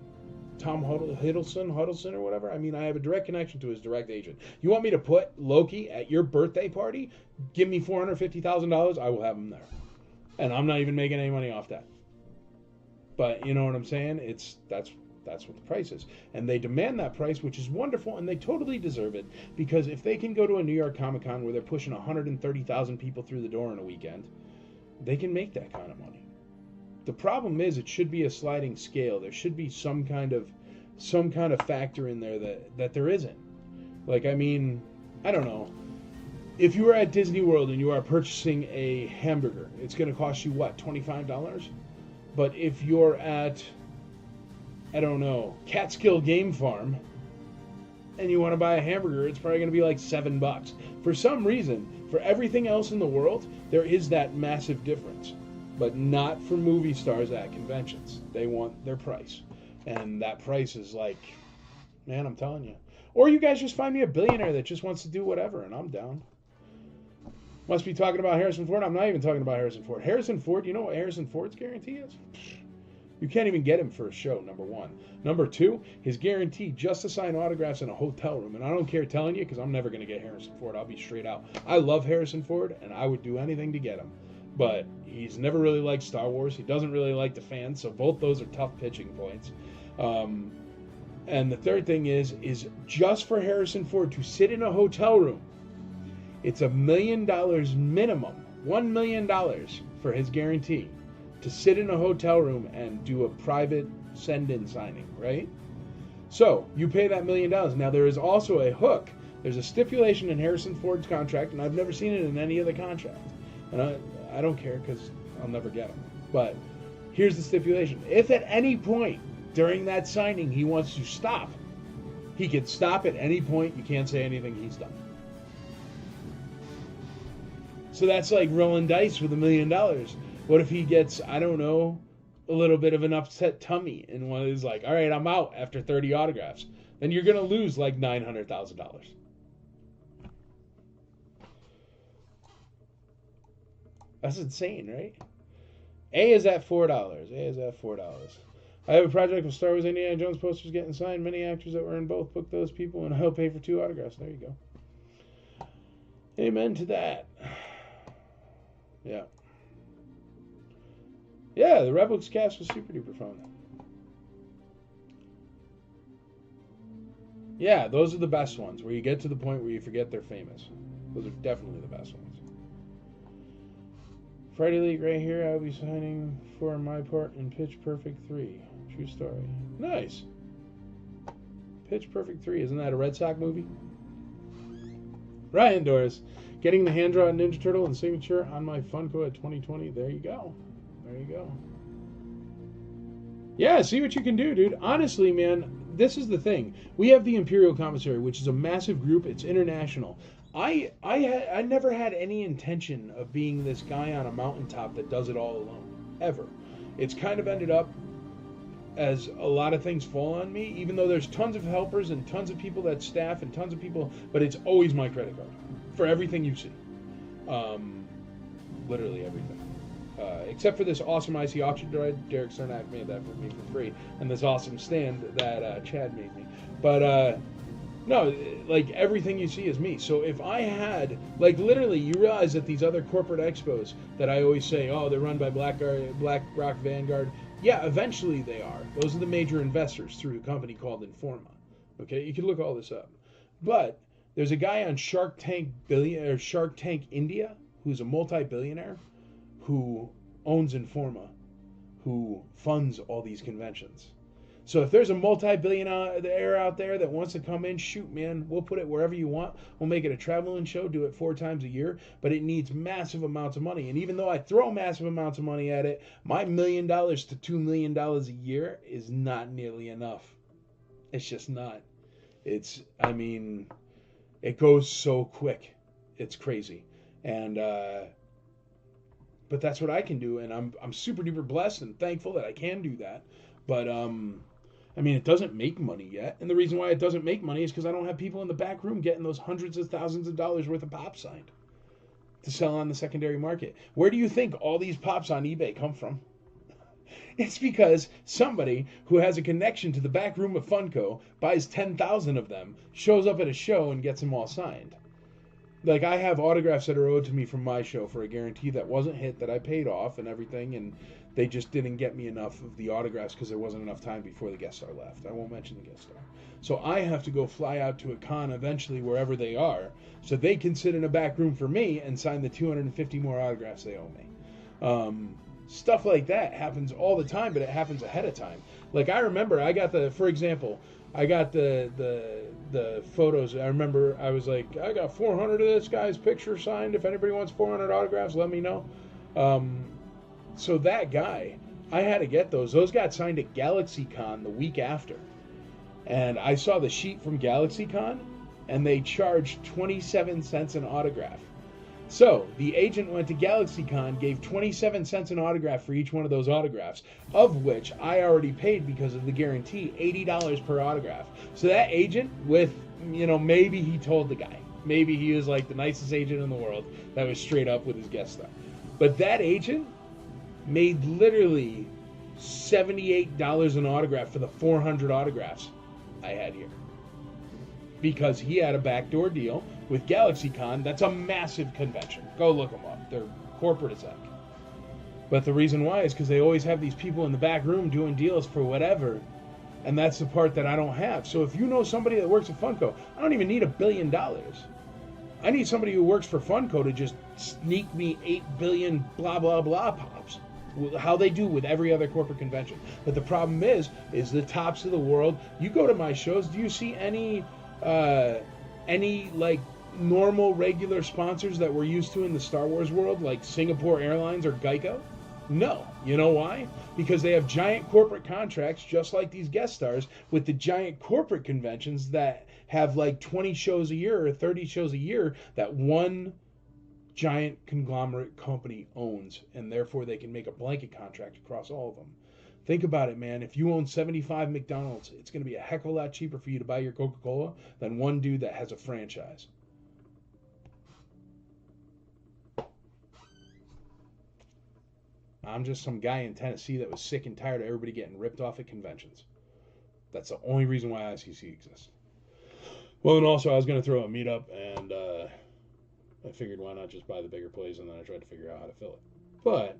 Tom Huddleston or whatever. I mean, I have a direct connection to his direct agent. You want me to put Loki at your birthday party? Give me $450,000. I will have him there. And I'm not even making any money off that. But you know what I'm saying? That's what the price is. And they demand that price, which is wonderful, and they totally deserve it. Because if they can go to a New York Comic Con where they're pushing 130,000 people through the door in a weekend, they can make that kind of money. The problem is it should be a sliding scale. There should be some kind of factor in there that there isn't. Like, I mean, I don't know. If you are at Disney World and you are purchasing a hamburger, it's going to cost you, what, $25? But if you're at, I don't know, Catskill Game Farm, and you want to buy a hamburger, it's probably going to be like $7. For some reason, for everything else in the world, there is that massive difference. But not for movie stars at conventions. They want their price. And that price is like, man, I'm telling you. Or you guys just find me a billionaire that just wants to do whatever, and I'm down. Must be talking about Harrison Ford. I'm not even talking about Harrison Ford. Harrison Ford, you know what Harrison Ford's guarantee is? You can't even get him for a show, number one. Number two, his guarantee just to sign autographs in a hotel room. And I don't care telling you because I'm never going to get Harrison Ford. I'll be straight out. I love Harrison Ford, and I would do anything to get him. But he's never really liked Star Wars. He doesn't really like the fans, so both those are tough pitching points. And the third thing is just for Harrison Ford to sit in a hotel room, it's $1 million minimum, $1 million for his guarantee to sit in a hotel room and do a private send-in signing, right? So you pay that $1 million. Now there is also a hook. There's a stipulation in Harrison Ford's contract, and I've never seen it in any other contract. And I don't care because I'll never get them. But here's the stipulation. If at any point during that signing he wants to stop, he can stop at any point. You can't say anything. He's done. So that's like rolling dice with $1 million. What if he gets, I don't know, a little bit of an upset tummy and one is like, all right, I'm out after 30 autographs. Then you're going to lose like $900,000. That's insane, right? A is at $4. I have a project with Star Wars Indiana Jones posters getting signed. Many actors that were in both. Book those people and I'll pay for 2 autographs. There you go. Amen to that. Yeah. Yeah, the Rebels cast was super duper fun. Yeah, those are the best ones, where you get to the point where you forget they're famous. Those are definitely the best ones. Friday League right here, I'll be signing for my part in Pitch Perfect 3. True story. Nice. Pitch Perfect 3, isn't that a Red Sox movie? Ryan Doris, getting the hand-drawn Ninja Turtle and signature on my Funko at 2020. There you go. There you go. Yeah, see what you can do, dude. Honestly, man, this is the thing. We have the Imperial Commissary, which is a massive group. It's international. I never had any intention of being this guy on a mountaintop that does it all alone, ever. It's kind of ended up as a lot of things fall on me, even though there's tons of helpers and tons of people that staff and tons of people, but it's always my credit card for everything you see. Literally everything. Except for this awesome IC auction droid. Derek Cernak made that for me for free. And this awesome stand that Chad made me. But, no, like, everything you see is me. So if I had, like, literally, you realize that these other corporate expos that I always say, oh, they're run by Black Rock Vanguard. Yeah, eventually they are. Those are the major investors through a company called Informa. Okay, you can look all this up. But there's a guy on Shark Tank India who's a multi-billionaire who owns Informa, who funds all these conventions. So if there's a multi-billionaire out there that wants to come in, shoot, man, we'll put it wherever you want. We'll make it a traveling show, do it 4 times a year, but it needs massive amounts of money. And even though I throw massive amounts of money at it, my $1 million to $2 million a year is not nearly enough. It's just not. I mean, it goes so quick. It's crazy. And, but that's what I can do. And I'm super duper blessed and thankful that I can do that. But, I mean, it doesn't make money yet. And the reason why it doesn't make money is because I don't have people in the back room getting those hundreds of thousands of dollars worth of pops signed to sell on the secondary market. Where do you think all these pops on eBay come from? It's because somebody who has a connection to the back room of Funko buys 10,000 of them, shows up at a show, and gets them all signed. Like, I have autographs that are owed to me from my show for a guarantee that wasn't hit, that I paid off and everything, and they just didn't get me enough of the autographs because there wasn't enough time before the guest star left. I won't mention the guest star. So I have to go fly out to a con eventually, wherever they are, so they can sit in a back room for me and sign the 250 more autographs they owe me. Stuff like that happens all the time, but it happens ahead of time. Like, I remember I got for example, I got the photos. I remember I was like, I got 400 of this guy's picture signed. If anybody wants 400 autographs, let me know. So that guy, I had to get those. Those got signed at GalaxyCon the week after. And I saw the sheet from GalaxyCon, and they charged 27 cents an autograph. So the agent went to GalaxyCon, gave 27 cents an autograph for each one of those autographs, of which I already paid because of the guarantee, $80 per autograph. So that agent, with, maybe he told the guy. Maybe he was like the nicest agent in the world that was straight up with his guest star. But that agent made literally $78 an autograph for the 400 autographs I had here. Because he had a backdoor deal with GalaxyCon. That's a massive convention. Go look them up. They're corporate as heck. But the reason why is because they always have these people in the back room doing deals for whatever. And that's the part that I don't have. So if you know somebody that works at Funko, I don't even need $1 billion. I need somebody who works for Funko to just sneak me 8 billion blah, blah, blah pops. How they do with every other corporate convention. But the problem is the tops of the world. You go to my shows, do you see any like normal regular sponsors that we're used to in the Star Wars world, like Singapore Airlines or Geico? No. You know why? Because they have giant corporate contracts, just like these guest stars, with the giant corporate conventions that have like 20 shows a year or 30 shows a year that one giant conglomerate company owns, and therefore they can make a blanket contract across all of them. Think about it, man. If you own 75 McDonald's, it's going to be a heck of a lot cheaper for you to buy your Coca-Cola than one dude that has a franchise. I'm just some guy in Tennessee that was sick and tired of everybody getting ripped off at conventions. That's the only reason why ICC exists. Well, and also I was going to throw a meetup, and I figured why not just buy the bigger plays, and then I tried to figure out how to fill it. But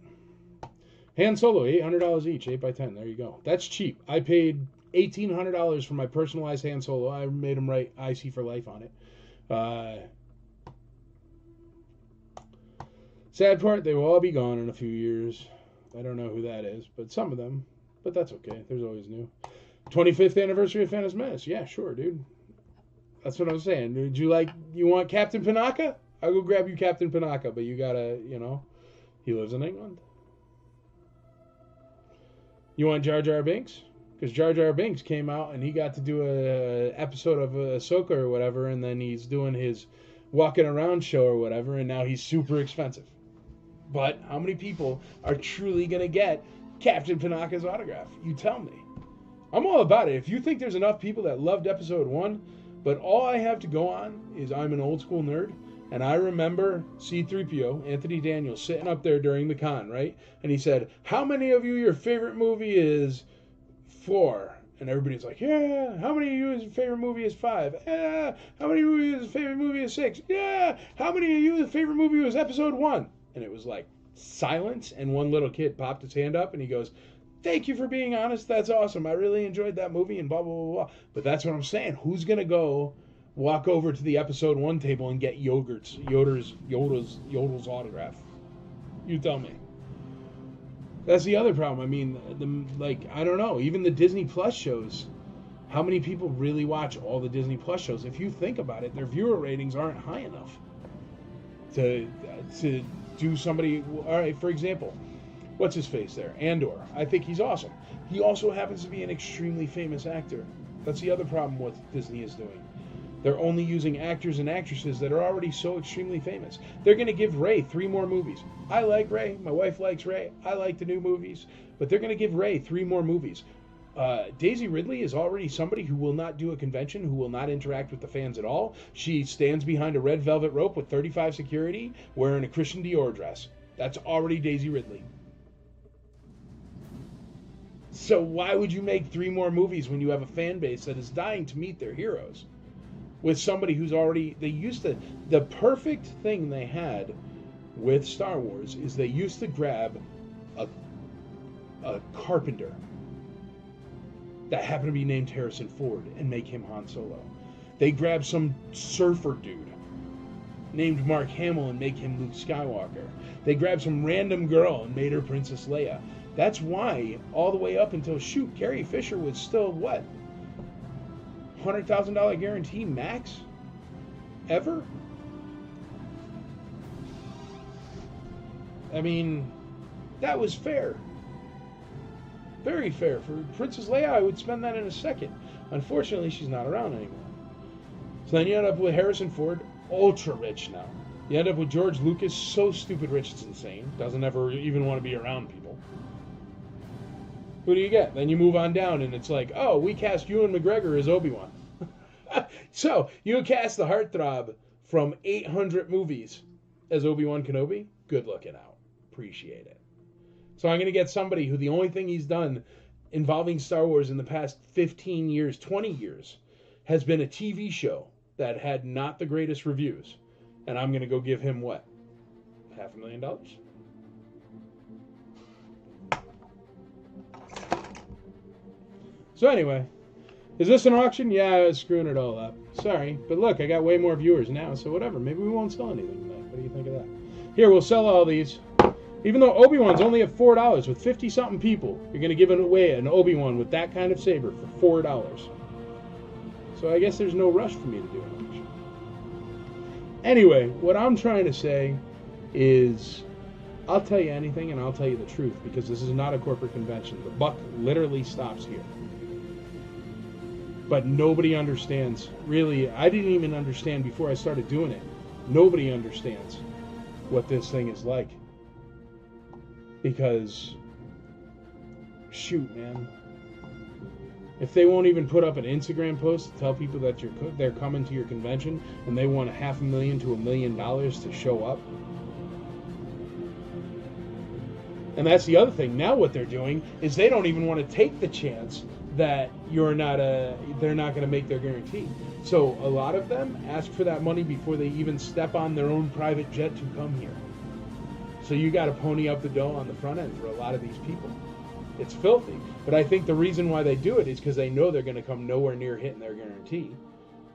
Han Solo, $800 each, 8x10. There you go. That's cheap. I paid $1,800 for my personalized Han Solo. I made him write IC for life on it. Sad part, they will all be gone in a few years. I don't know who that is, but some of them. But that's okay. There's always new. 25th anniversary of Phantom Menace. Yeah, sure, dude. That's what I was saying. You want Captain Panaka? I'll go grab you Captain Panaka, but you gotta, he lives in England. You want Jar Jar Binks? Because Jar Jar Binks came out and he got to do a episode of Ahsoka or whatever, and then he's doing his walking around show or whatever, and now he's super expensive. But how many people are truly going to get Captain Panaka's autograph? You tell me. I'm all about it. If you think there's enough people that loved episode 1, but all I have to go on is I'm an old school nerd, and I remember C-3PO, Anthony Daniels, sitting up there during the con, right? And he said, how many of you, your favorite movie is 4? And everybody's like, yeah. How many of you, your favorite movie is 5? Yeah. How many of you, your favorite movie is 6? Yeah. How many of you, your favorite movie was episode 1? And it was like silence, and one little kid popped his hand up, and he goes, thank you for being honest. That's awesome. I really enjoyed that movie, and blah, blah, blah, blah. But that's what I'm saying. Who's going to go walk over to the episode 1 table and get Yoda's autograph? You tell me. That's the other problem. I mean, I don't know. Even the Disney Plus shows, how many people really watch all the Disney Plus shows? If you think about it, their viewer ratings aren't high enough to do somebody. All right, for example, what's his face there? Andor. I think he's awesome. He also happens to be an extremely famous actor. That's the other problem what Disney is doing. They're only using actors and actresses that are already so extremely famous. They're going to give Rey 3 more movies. I like Rey. My wife likes Rey. I like the new movies. But they're going to give Rey 3 more movies. Daisy Ridley is already somebody who will not do a convention, who will not interact with the fans at all. She stands behind a red velvet rope with 35 security wearing a Christian Dior dress. That's already Daisy Ridley. So why would you make 3 more movies when you have a fan base that is dying to meet their heroes? With somebody who's already, the perfect thing they had with Star Wars is they used to grab a carpenter that happened to be named Harrison Ford and make him Han Solo. They grabbed some surfer dude named Mark Hamill and make him Luke Skywalker. They grabbed some random girl and made her Princess Leia. That's why, all the way up until, Carrie Fisher was still, what? $100,000 guarantee max? Ever? I mean, that was fair. Very fair. For Princess Leia, I would spend that in a second. Unfortunately, she's not around anymore. So then you end up with Harrison Ford, ultra rich now. You end up with George Lucas, so stupid rich it's insane. Doesn't ever even want to be around people. Who do you get? Then you move on down, and it's like, oh, we cast Ewan McGregor as Obi-Wan. So, you cast the heartthrob from 800 movies as Obi-Wan Kenobi? Good looking out. Appreciate it. So I'm going to get somebody who the only thing he's done involving Star Wars in the past 15 years, 20 years, has been a TV show that had not the greatest reviews. And I'm going to go give him what? $500,000? So anyway, is this an auction? Yeah, I was screwing it all up. Sorry, but look, I got way more viewers now, so whatever. Maybe we won't sell anything tonight. What do you think of that? Here, we'll sell all these. Even though Obi-Wan's only at $4 with 50-something people, you're going to give away an Obi-Wan with that kind of saber for $4. So I guess there's no rush for me to do an auction. Anyway, what I'm trying to say is, I'll tell you anything and I'll tell you the truth, because this is not a corporate convention. The buck literally stops here. But nobody understands. Really, I didn't even understand before I started doing it. Nobody understands what this thing is like. Because, shoot, man. If they won't even put up an Instagram post to tell people that they're coming to your convention and they want $500,000 to $1 million to show up. And that's the other thing. Now what they're doing is they don't even want to take the chance that they're not going to make their guarantee. So a lot of them ask for that money before they even step on their own private jet to come here. So you got to pony up the dough on the front end for a lot of these people. It's filthy. But I think the reason why they do it is because they know they're going to come nowhere near hitting their guarantee.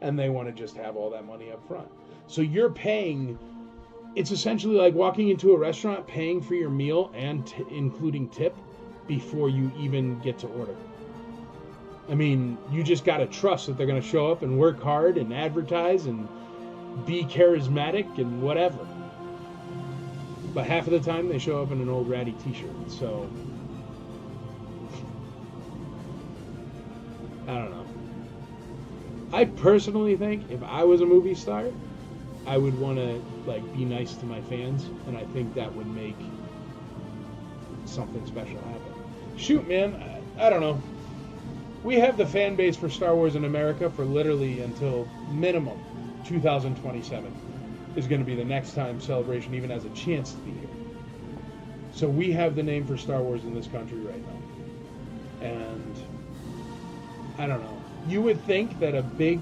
And they want to just have all that money up front. So you're paying... It's essentially like walking into a restaurant, paying for your meal and including tip before you even get to order. I mean, you just got to trust that they're going to show up and work hard and advertise and be charismatic and whatever. But half of the time they show up in an old ratty t-shirt. So, I don't know. I personally think if I was a movie star, I would want to be nice to my fans, and I think that would make something special happen. Shoot, man, I don't know. We have the fan base for Star Wars in America for literally until minimum 2027 is going to be the next time Celebration even has a chance to be here. So we have the name for Star Wars in this country right now. And I don't know. You would think that a big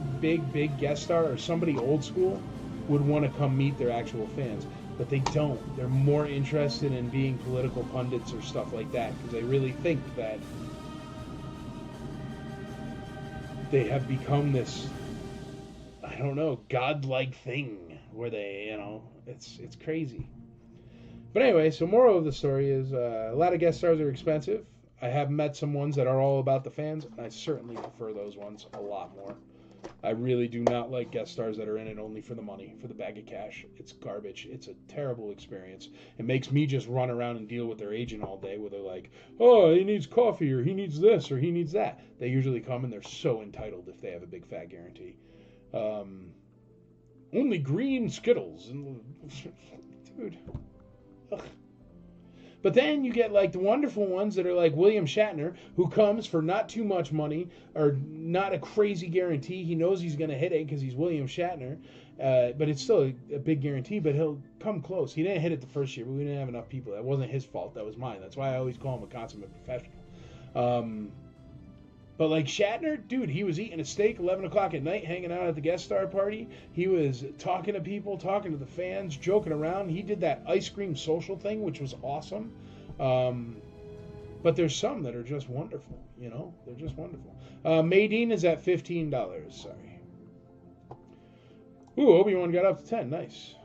guest star or somebody old school would want to come meet their actual fans, but they don't. They're more interested in being political pundits or stuff like that because they really think that they have become this, I don't know, godlike thing where they, it's crazy. But anyway, so moral of the story is a lot of guest stars are expensive. I have met some ones that are all about the fans, and I certainly prefer those ones a lot more. I really do not like guest stars that are in it only for the money, for the bag of cash. It's garbage. It's a terrible experience. It makes me just run around and deal with their agent all day where they're like, oh, he needs coffee or he needs this or he needs that. They usually come and they're so entitled if they have a big fat guarantee. Only green Skittles. Dude. Ugh. But then you get like the wonderful ones that are like William Shatner, who comes for not too much money or not a crazy guarantee. He knows he's going to hit it because he's William Shatner, but it's still a big guarantee. But he'll come close. He didn't hit it the first year, but we didn't have enough people. That wasn't his fault. That was mine. That's why I always call him a consummate professional. But like Shatner, dude, he was eating a steak 11 o'clock at night, hanging out at the guest star party. He was talking to people, talking to the fans, joking around. He did that ice cream social thing, which was awesome. But there's some that are just wonderful, you know? They're just wonderful. Maydeen is at $15. Sorry. Ooh, Obi-Wan got up to 10. Nice.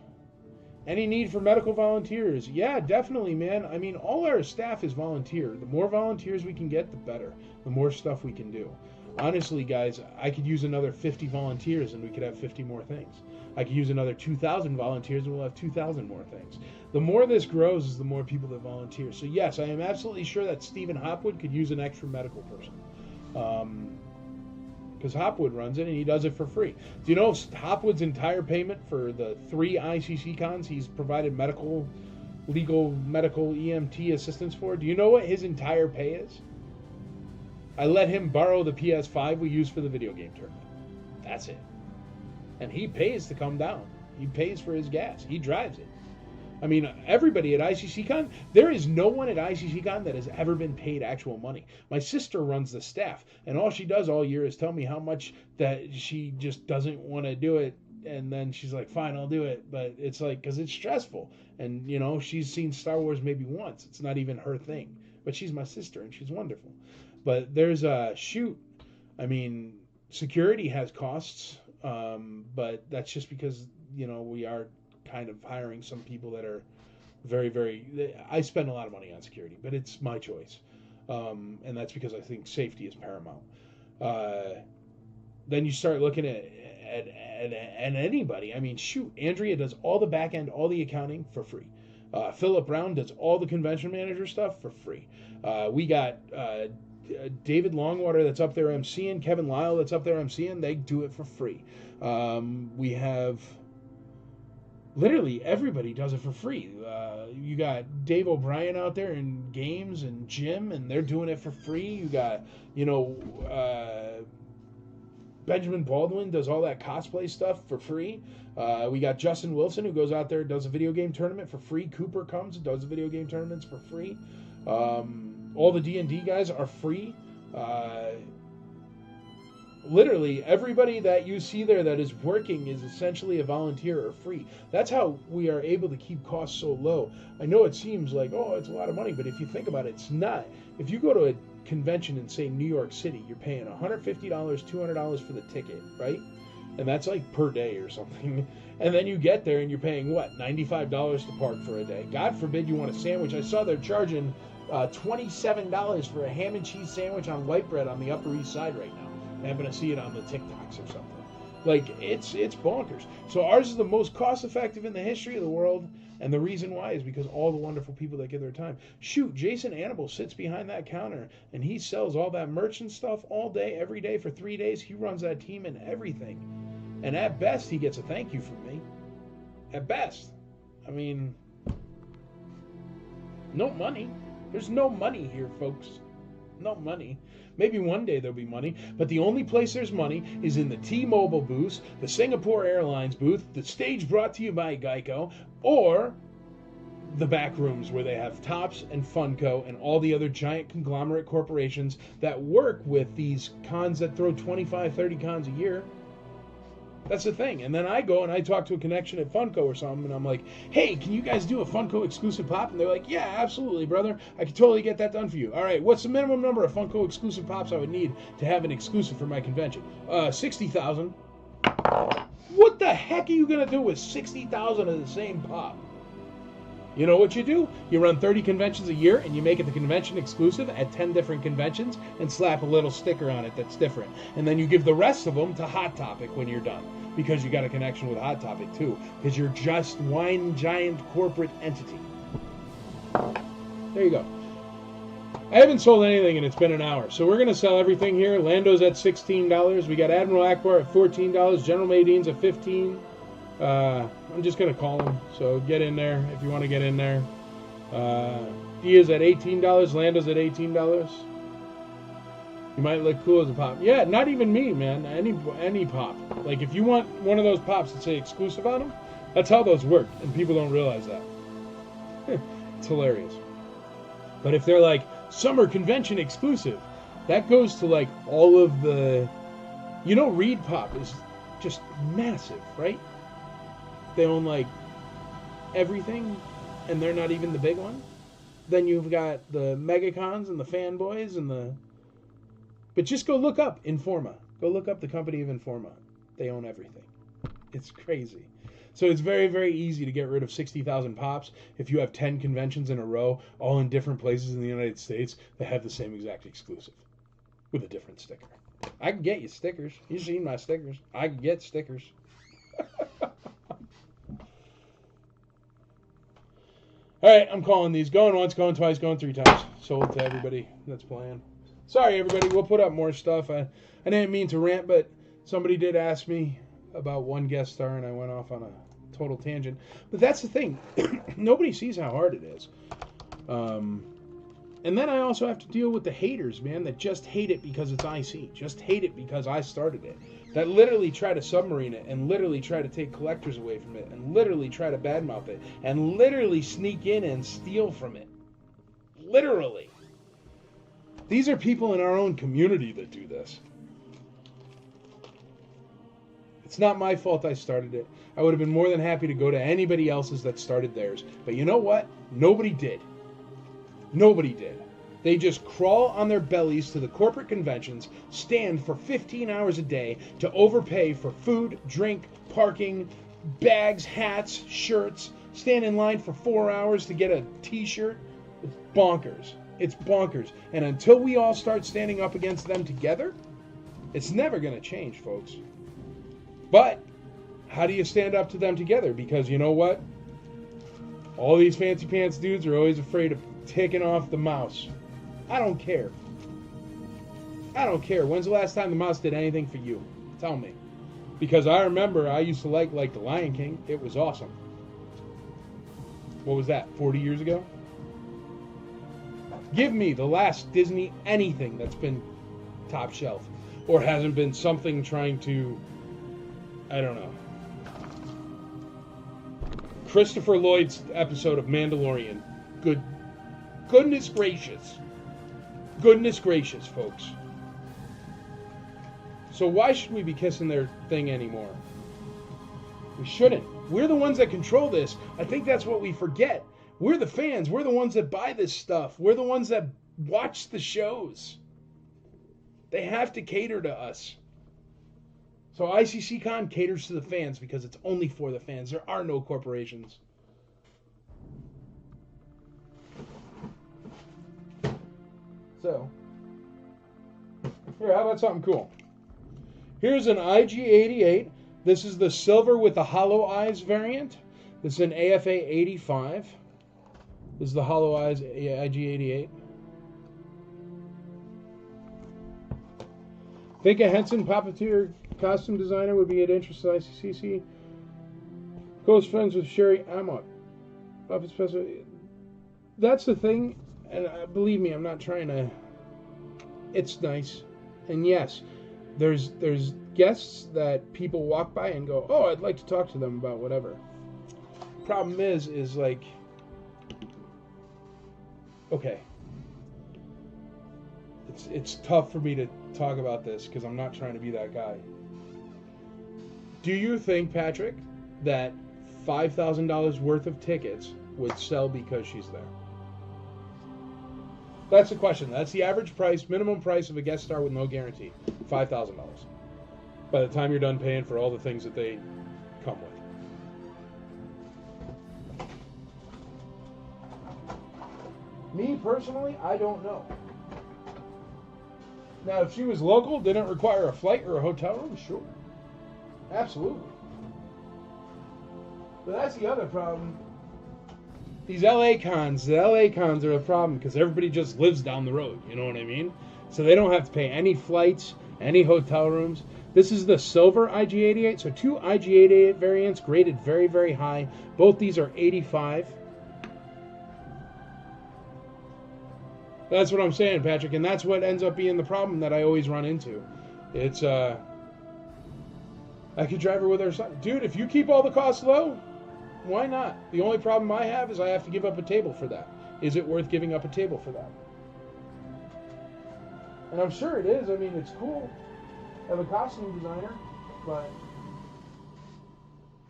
Any need for medical volunteers? Yeah, definitely, man. I mean, all our staff is volunteer. The more volunteers we can get, the better. The more stuff we can do. Honestly, guys, I could use another 50 volunteers and we could have 50 more things. I could use another 2,000 volunteers and we'll have 2,000 more things. The more this grows is the more people that volunteer. So, yes, I am absolutely sure that Stephen Hopwood could use an extra medical person. Because Hopwood runs it and he does it for free. Do you know Hopwood's entire payment for the 3 ICC cons he's provided legal medical EMT assistance for? Do you know what his entire pay is? I let him borrow the PS5 we use for the video game tournament. That's it. And he pays to come down. He pays for his gas. He drives it. I mean, everybody at ICCCon, there is no one at ICCCon that has ever been paid actual money. My sister runs the staff, and all she does all year is tell me how much that she just doesn't want to do it, and then she's like, fine, I'll do it. But it's like, because it's stressful. And, you know, she's seen Star Wars maybe once. It's not even her thing. But she's my sister, and she's wonderful. But there's a I mean, security has costs, but that's just because, you know, we are kind of hiring some people that are very, very... I spend a lot of money on security, but it's my choice. And that's because I think safety is paramount. Then you start looking at anybody. I mean, shoot, Andrea does all the back end, all the accounting for free. Philip Brown does all the convention manager stuff for free. We got David Longwater that's up there MCing, Kevin Lyle that's up there MCing. They do it for free. We have... Literally everybody does it for free. You got Dave O'Brien out there in games and Jim, and they're doing it for free. You got, you know, Benjamin Baldwin does all that cosplay stuff for free. We got Justin Wilson who goes out there and does a video game tournament for free. Cooper comes and does video game tournaments for free. All the D&D guys are free. Literally, everybody that you see there that is working is essentially a volunteer or free. That's how we are able to keep costs so low. I know it seems like, oh, it's a lot of money, but if you think about it, it's not. If you go to a convention in, say, New York City, you're paying $150, $200 for the ticket, right? And that's like per day or something. And then you get there and you're paying, what, $95 to park for a day. God forbid you want a sandwich. I saw they're charging $27 for a ham and cheese sandwich on white bread on the Upper East Side right now. I happen to see it on the TikToks or something. Like, it's bonkers. So ours is the most cost-effective in the history of the world, and the reason why is because all the wonderful people that give their time. Shoot, Jason Annable sits behind that counter, and he sells all that merch and stuff all day, every day for 3 days. He runs that team and everything. And at best, he gets a thank you from me. At best. I mean, no money. There's no money here, folks. No money. Maybe one day there'll be money, but the only place there's money is in the T-Mobile booth, the Singapore Airlines booth, the stage brought to you by Geico, or the back rooms where they have Topps and Funko and all the other giant conglomerate corporations that work with these cons that throw 25, 30 cons a year. That's the thing. And then I go and I talk to a connection at Funko or something, and I'm like, hey, can you guys do a Funko exclusive pop? And they're like, yeah, absolutely, brother. I can totally get that done for you. All right, what's the minimum number of Funko exclusive pops I would need to have an exclusive for my convention? 60,000. What the heck are you going to do with 60,000 of the same pop? You know what you do? You run 30 conventions a year and you make it the convention exclusive at 10 different conventions and slap a little sticker on it that's different. And then you give the rest of them to Hot Topic when you're done, because you got a connection with Hot Topic too, because you're just one giant corporate entity. There you go. I haven't sold anything and it's been an hour, so we're going to sell everything here. Lando's at $16. We got Admiral Akbar at $14. General Madine's at $15. I'm just going to call them, so get in there if you want to get in there. Dia's at $18. Lando's at $18. You might look cool as a pop. Yeah, not even me, man. Any pop. Like, if you want one of those pops that say exclusive on them, that's how those work, and people don't realize that. It's hilarious. But if they're like, summer convention exclusive, that goes to, like, all of the... You know, Reed Pop is just massive, right? They own, like, everything, and they're not even the big one. Then you've got the Megacons and the Fanboys and the... But just go look up Informa. Go look up the company of Informa. They own everything. It's crazy. So it's very, very easy to get rid of 60,000 pops if you have 10 conventions in a row, all in different places in the United States, that have the same exact exclusive with a different sticker. I can get you stickers. You've seen my stickers. I can get stickers. All right, I'm calling these. Going once, going twice, going 3 times. Sold to everybody that's playing. Sorry, everybody. We'll put up more stuff. I didn't mean to rant, but somebody did ask me about one guest star, and I went off on a total tangent. But that's the thing. Nobody sees how hard it is. And then I also have to deal with the haters, man, that just hate it because it's IC. Just hate it because I started it. That literally try to submarine it and literally try to take collectors away from it and literally try to badmouth it and literally sneak in and steal from it. Literally. These are people in our own community that do this. It's not my fault I started it. I would have been more than happy to go to anybody else's that started theirs. But you know what? Nobody did. Nobody did. They just crawl on their bellies to the corporate conventions, stand for 15 hours a day to overpay for food, drink, parking, bags, hats, shirts, stand in line for 4 hours to get a t-shirt. It's bonkers. It's bonkers. And until we all start standing up against them together, it's never going to change, folks. But how do you stand up to them together? Because you know what? All these fancy pants dudes are always afraid of taking off the mouse. I don't care. I don't care. When's the last time the mouse did anything for you? Tell me. Because I remember I used to like The Lion King. It was awesome. What was that, 40 years ago? Give me the last Disney anything that's been top shelf. Or hasn't been something trying to... I don't know. Christopher Lloyd's episode of Mandalorian. Goodness gracious. Goodness gracious, folks. So why should we be kissing their thing anymore? We shouldn't. We're the ones that control this. I think that's what we forget. We're the fans. We're the ones that buy this stuff. We're the ones that watch the shows. They have to cater to us. So ICCCon caters to the fans because it's only for the fans. There are no corporations. So, here, how about something cool? Here's an IG-88. This is the silver with the hollow eyes variant. This is an AFA-85. This is the hollow eyes IG-88. Think a Henson puppeteer costume designer would be of interest to ICCC. Close friends with Sherry Amott. That's the thing, and believe me, I'm not trying to... It's nice. And yes, there's guests that people walk by and go, oh, I'd like to talk to them about whatever. Problem is like... Okay. It's tough for me to talk about this because I'm not trying to be that guy. Do you think, Patrick, that $5,000 worth of tickets would sell because she's there? That's the question. That's the average price, minimum price of a guest star with no guarantee. $5,000. By the time you're done paying for all the things that they come with. Me personally, I don't know. Now, if she was local, didn't require a flight or a hotel room, sure. Absolutely. But that's the other problem. These LA cons, the LA cons are a problem because everybody just lives down the road, you know what I mean? So they don't have to pay any flights, any hotel rooms. This is the silver IG88, so two IG88 variants graded very, very high. Both these are 85. That's what I'm saying, Patrick, and that's what ends up being the problem that I always run into. It's, I could drive her with her son. Dude, if you keep all the costs low, why not? The only problem I have is I have to give up a table for that. Is it worth giving up a table for that? And I'm sure it is. I mean, it's cool. I have a costume designer, but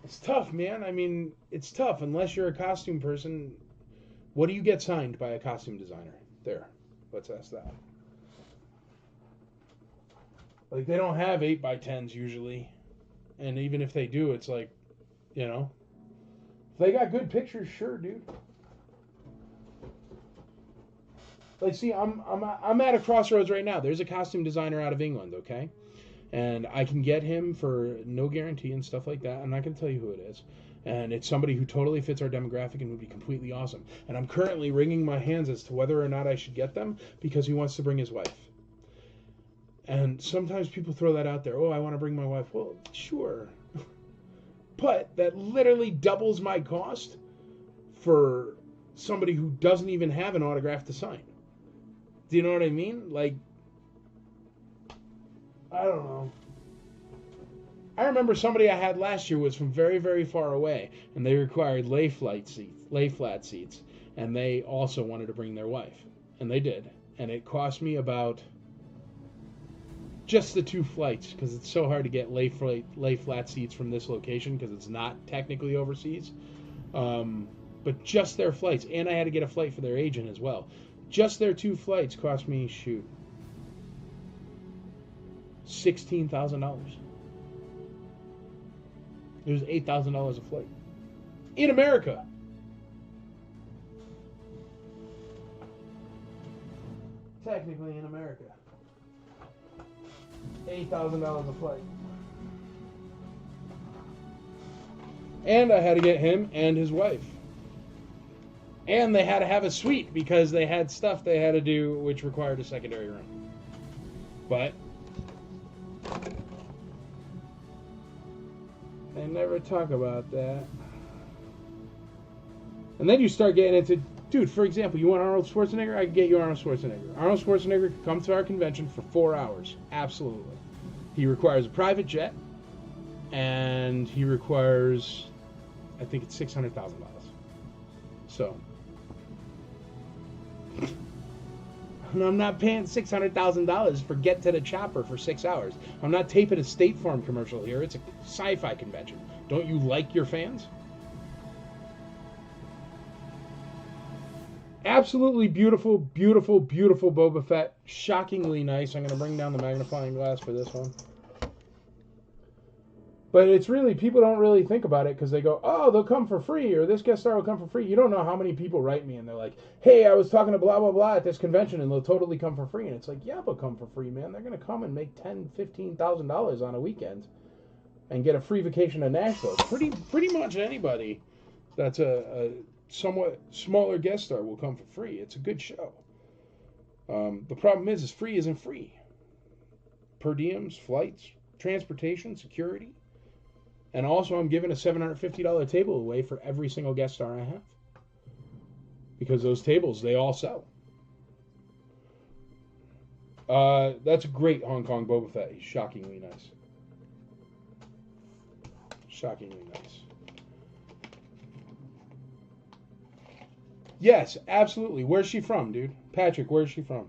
it's tough, man. I mean, it's tough. Unless you're a costume person, what do you get signed by a costume designer? There, let's ask that. Like, they don't have 8x10s usually. And even if they do, it's like, you know, if they got good pictures, sure, dude. Like, see, I'm at a crossroads right now. There's a costume designer out of England, okay? And I can get him for no guarantee and stuff like that. I'm not going to tell you who it is. And it's somebody who totally fits our demographic and would be completely awesome. And I'm currently wringing my hands as to whether or not I should get them because he wants to bring his wife. And sometimes people throw that out there. Oh, I want to bring my wife. Well, sure. But that literally doubles my cost for somebody who doesn't even have an autograph to sign. Do you know what I mean? Like, I don't know. I remember somebody I had last year was from very, very far away, and they required lay flat seats, and they also wanted to bring their wife, and they did, and it cost me about just the 2 flights because it's so hard to get lay flat seats from this location because it's not technically overseas, but just their flights, and I had to get a flight for their agent as well. Just their 2 flights cost me $16,000. It was $8,000 a flight. In America. Technically in America. $8,000 a flight. And I had to get him and his wife. And they had to have a suite because they had stuff they had to do which required a secondary room. But they never talk about that. And then you start getting into, dude, for example, you want Arnold Schwarzenegger? I can get you Arnold Schwarzenegger. Arnold Schwarzenegger could come to our convention for 4 hours. Absolutely. He requires a private jet, and he requires, I think it's $600,000. So, and I'm not paying $600,000 for Get to the Chopper for 6 hours. I'm not taping a State Farm commercial here. It's a sci-fi convention. Don't you like your fans? Absolutely beautiful, beautiful, beautiful Boba Fett. Shockingly nice. I'm going to bring down the magnifying glass for this one. But it's really, people don't really think about it because they go, oh, they'll come for free, or this guest star will come for free. You don't know how many people write me and they're like, hey, I was talking to blah, blah, blah at this convention and they'll totally come for free. And it's like, yeah, they'll come for free, man. They're going to come and make $10,000, $15,000 on a weekend and get a free vacation to Nashville. Pretty much anybody that's a somewhat smaller guest star will come for free. It's a good show. The problem is free isn't free. Per diems, flights, transportation, security. And also, I'm giving a $750 table away for every single guest star I have. Because those tables, they all sell. That's a great Hong Kong Boba Fett. He's shockingly nice. Shockingly nice. Yes, absolutely. Where's she from, dude? Patrick, where's she from?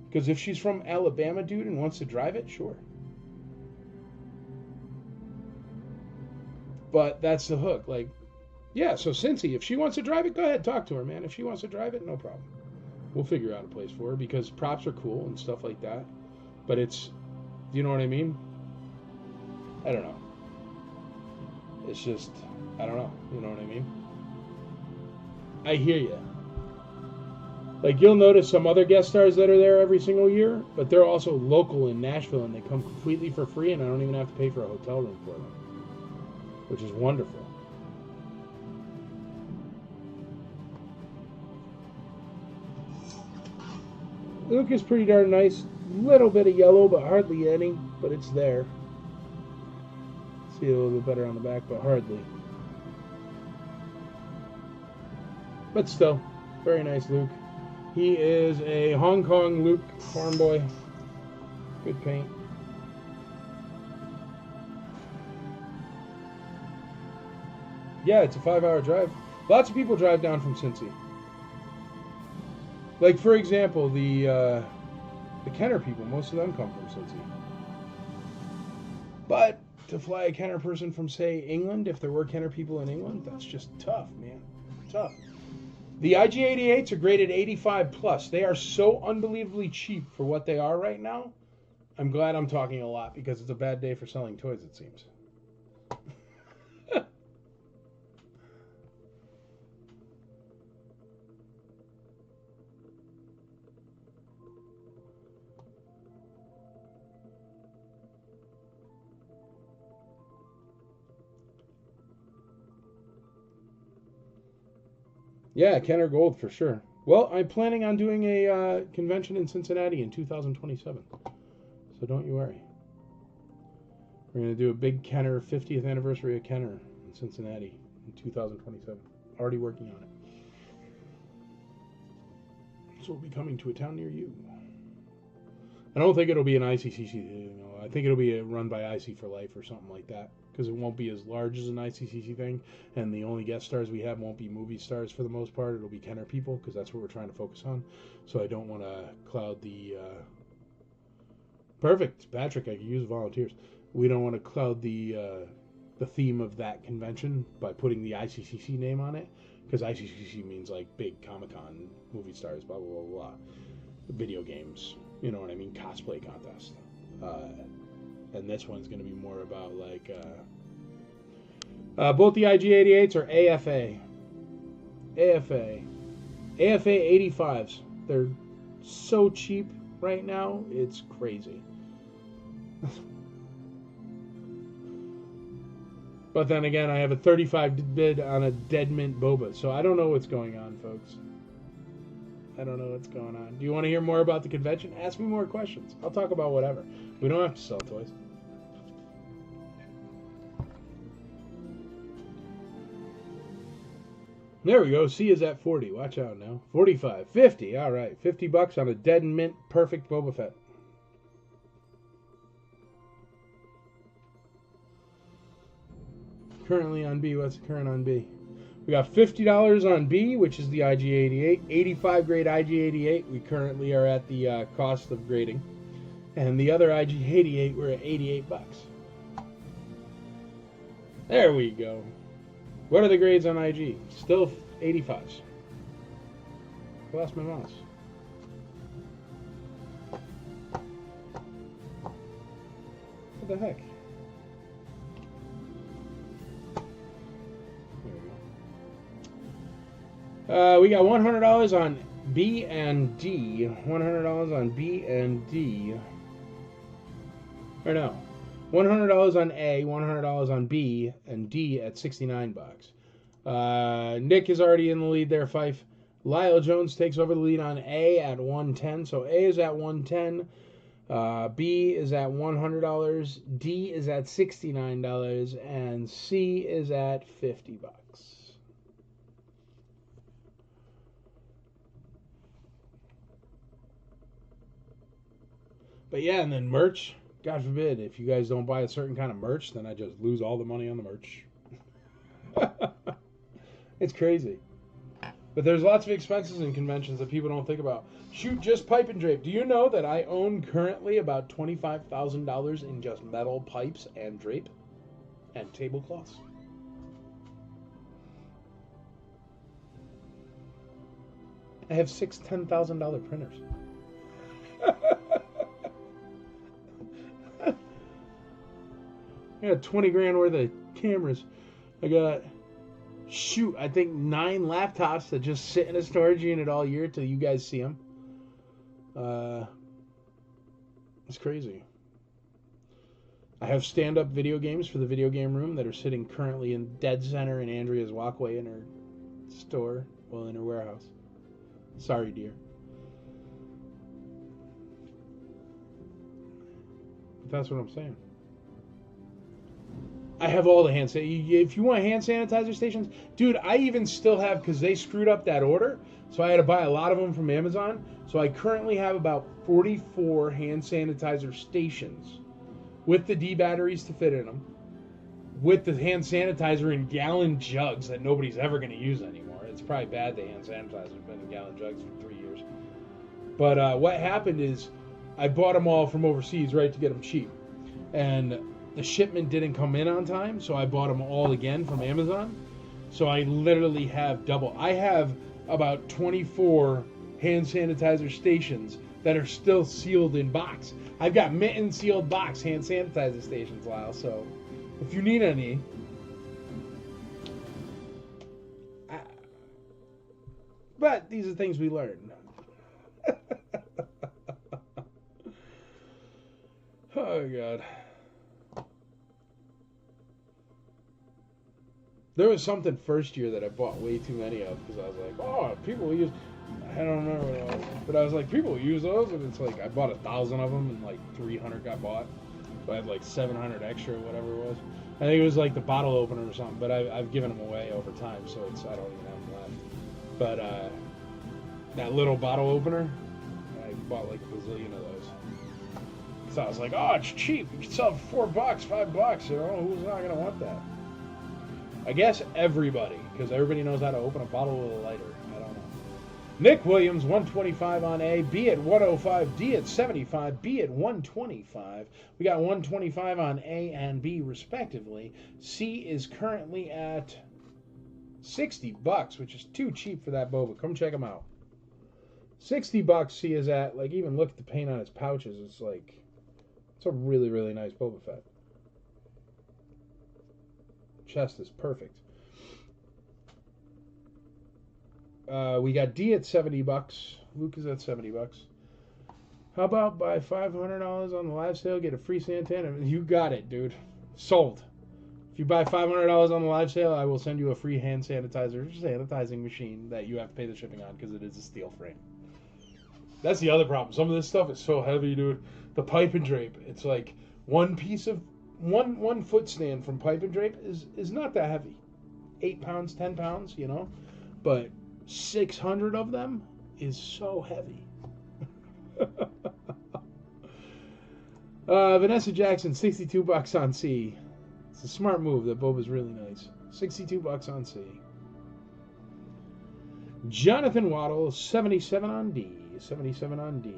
Because if she's from Alabama, dude, and wants to drive it, sure. But that's the hook. Like, yeah, so Cincy, if she wants to drive it, go ahead, talk to her, man. If she wants to drive it, no problem. We'll figure out a place for her because props are cool and stuff like that. But it's Do you know what I mean? I don't know. It's just, I don't know. You know what I mean? I hear you. Like, you'll notice some other guest stars that are there every single year, but they're also local in Nashville, and they come completely for free, and I don't even have to pay for a hotel room for them, which is wonderful. Luke is pretty darn nice. Little bit of yellow, but hardly any, but it's there. See a little bit better on the back, but hardly. But still, very nice Luke. He is a Hong Kong Luke farm boy. Good paint. Yeah, it's a 5-hour drive. Lots of people drive down from Cincy. Like, for example, the Kenner people, most of them come from Cincy. But to fly a Kenner person from, say, England, if there were Kenner people in England, that's just tough, man. Tough. The IG-88s are graded 85 plus. They are so unbelievably cheap for what they are right now. I'm glad I'm talking a lot because it's a bad day for selling toys, it seems. Yeah, Kenner Gold for sure. Well, I'm planning on doing a convention in Cincinnati in 2027. So don't you worry. We're going to do a big Kenner 50th anniversary of Kenner in Cincinnati in 2027. Already working on it. So we'll be coming to a town near you. I don't think it'll be an ICCC. I think it'll be run by IC for Life or something like that. Because it won't be as large as an ICCC thing, and the only guest stars we have won't be movie stars for the most part. It'll be Kenner people, because that's what we're trying to focus on. So I don't want to cloud the... Perfect, Patrick, I could use volunteers. We don't want to cloud the theme of that convention by putting the ICCC name on it, because ICCC means like big Comic-Con, movie stars, blah, blah, blah, blah. Video games, you know what I mean, cosplay contest. And this one's going to be more about like both the IG-88s are AFA 85s. They're so cheap right now, it's crazy. But then again, I have a 35 bid on a Dead Mint Boba, so I don't know what's going on, folks. I don't know what's going on. Do you want to hear more about the convention? Ask me more questions. I'll talk about whatever. We don't have to sell toys. There we go. C is at 40. Watch out now. 45. 50. All right. $50 on a Dead Mint Perfect Boba Fett. Currently on B. What's the current on B? We got $50 on B, which is the IG-88. 85 grade IG-88. We currently are at the cost of grading. And the other IG-88, we're at $88. There we go. What are the grades on IG? Still 85s. I lost my mouse. What the heck? We got $100 on B and D. $100 on B and D. Or no. $100 on A, $100 on B, and D at $69. Nick is already in the lead there, Fife. Lyle Jones takes over the lead on A at $110. So A is at $110. B is at $100. D is at $69. And C is at $50. But yeah, and then merch. God forbid, if you guys don't buy a certain kind of merch, then I just lose all the money on the merch. It's crazy. But there's lots of expenses in conventions that people don't think about. Shoot, just pipe and drape. Do you know that I own currently about $25,000 in just metal pipes and drape and tablecloths? I have 6 $10,000 printers. I got 20 grand worth of cameras. I got, shoot, I think 9 laptops that just sit in a storage unit all year till you guys see them. It's crazy. I have stand-up video games for the video game room that are sitting currently in dead center in Andrea's walkway in her store, well, in her warehouse. Sorry, dear. But that's what I'm saying. I have all the hand sanitizer. If you want hand sanitizer stations, dude, I even still have, because they screwed up that order, so I had to buy a lot of them from Amazon. So I currently have about 44 hand sanitizer stations with the D batteries to fit in them, with the hand sanitizer in gallon jugs that nobody's ever going to use anymore. It's probably bad the hand sanitizer has been in gallon jugs for 3 years. But what happened is I bought them all from overseas, right, to get them cheap. And the shipment didn't come in on time, so I bought them all again from Amazon. So I literally have double. I have about 24 hand sanitizer stations that are still sealed in box. I've got mitten sealed box hand sanitizer stations, Lyle. So if you need any, but these are things we learn. Oh God. There was something first year that I bought way too many of because I was like, oh, people use. I don't remember what it was, but I was like, people use those, and it's like I bought 1,000 of them, and like 300 got bought, so I had like 700 extra, or whatever it was. I think it was like the bottle opener or something, but I've given them away over time, so I don't even have them left. But that little bottle opener, I bought like a bazillion of those. So I was like, oh, it's cheap. You can sell it for $4, $5. You know, who's not gonna want that? I guess everybody, because everybody knows how to open a bottle with a lighter. I don't know. Nick Williams, 125 on A, B at 105, D at 75, B at 125. We got 125 on A and B, respectively. C is currently at $60, which is too cheap for that boba. Come check them out. $60 C is at, like, even look at the paint on its pouches. It's like, it's a really, really nice Boba Fett. Chest is perfect. We got D at $70. Luke is at $70. How about buy $500 on the live sale, get a free Santana? You got it, dude. Sold. If you buy $500 on the live sale, I will send you a free hand sanitizing machine that you have to pay the shipping on because it is a steel frame. That's the other problem. Some of this stuff is so heavy, dude. The pipe and drape. It's like one piece of one foot stand from pipe and drape is not that heavy. 8 pounds, 10 pounds, you know. But 600 of them is so heavy. Vanessa Jackson, $62 on C. It's a smart move. That boba's really nice. $62 on C. Jonathan Waddle, 77 on D. 77 on D.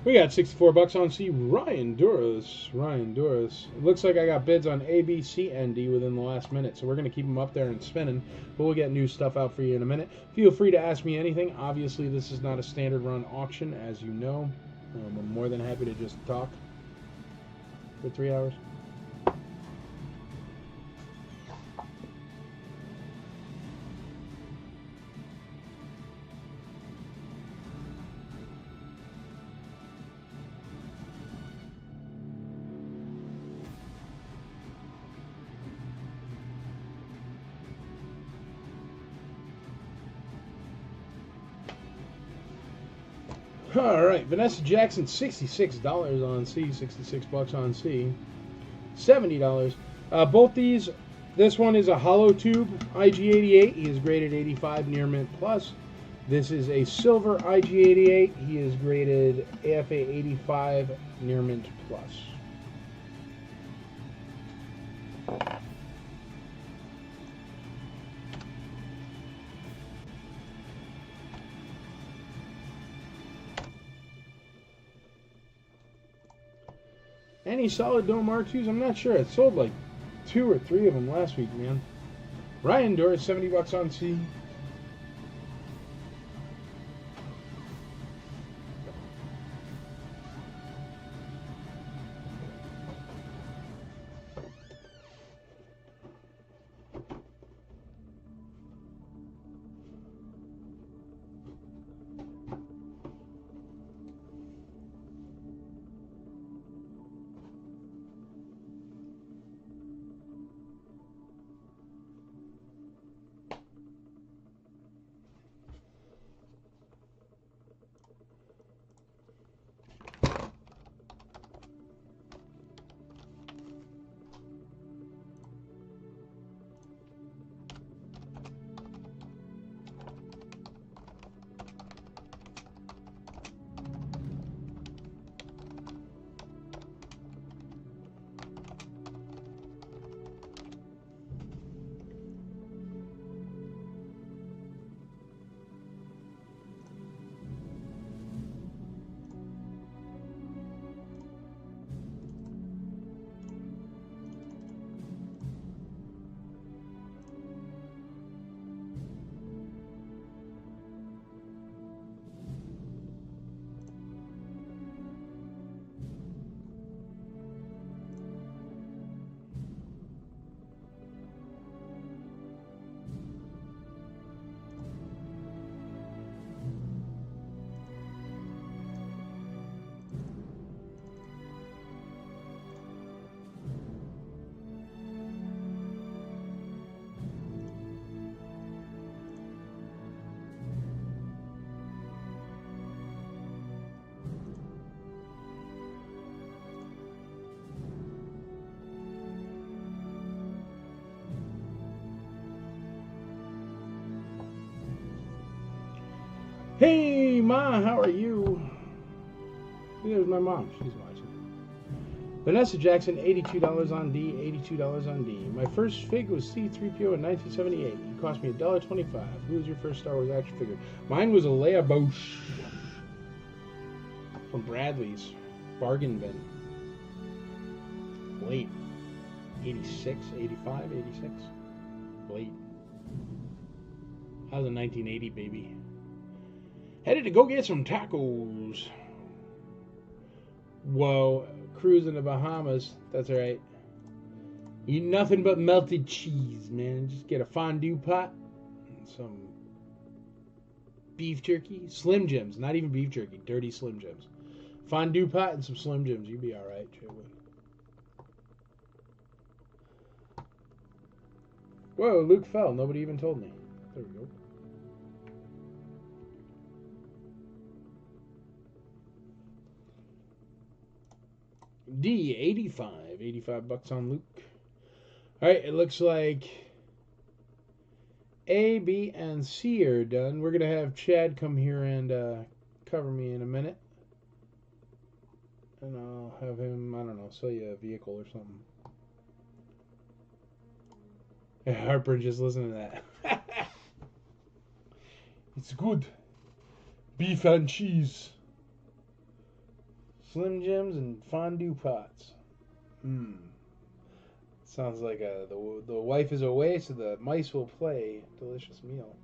We got $64 on C. Ryan Duras. It looks like I got bids on A, B, C, and D within the last minute, so we're going to keep them up there and spinning, but we'll get new stuff out for you in a minute. Feel free to ask me anything. Obviously, this is not a standard run auction, as you know. I'm more than happy to just talk for 3 hours. All right, Vanessa Jackson, $66 on C, $66 on C, $70. Both these, this one is a hollow tube IG88. He is graded 85 near mint plus. This is a silver IG88. He is graded AFA 85 near mint plus. Any solid Dome R2s? I'm not sure. It sold like 2 or 3 of them last week, man. Ryan Doris, $70 on C. Hey, Ma, how are you? There's my mom. She's watching. Vanessa Jackson, $82 on D, $82 on D. My first fig was C-3PO in 1978. It cost me $1.25. Who was your first Star Wars action figure? Mine was a Leia Bosch from Bradley's bargain bin. Late. 86, 85, 86. Late. I was a 1980 baby. Headed to go get some tacos. Whoa, cruise in the Bahamas. That's alright. Eat nothing but melted cheese, man. Just get a fondue pot and some beef jerky. Slim Jims, not even beef jerky. Dirty Slim Jims. Fondue pot and some Slim Jims. You'd be alright, Joey. Whoa, Luke fell. Nobody even told me. There we go. D, 85. $85 on Luke. Alright, it looks like A, B, and C are done. We're going to have Chad come here and cover me in a minute. And I'll have him, I don't know, sell you a vehicle or something. Harper, just listen to that. It's good. Beef and cheese. Slim Jims and fondue pots. Sounds like the wife is away, so the mice will play. Delicious meal.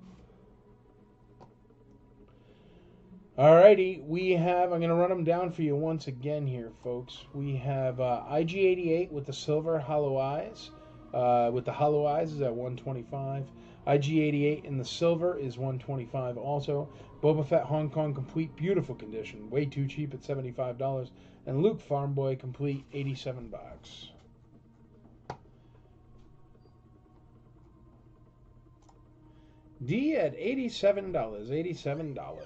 Alrighty, I'm going to run them down for you once again here, folks. We have IG-88 with the silver hollow eyes. With the hollow eyes is at $125. IG-88 in the silver is $125 also. Boba Fett Hong Kong complete, beautiful condition, way too cheap at $75. And Luke Farm Boy complete, $87. D at $87. $87.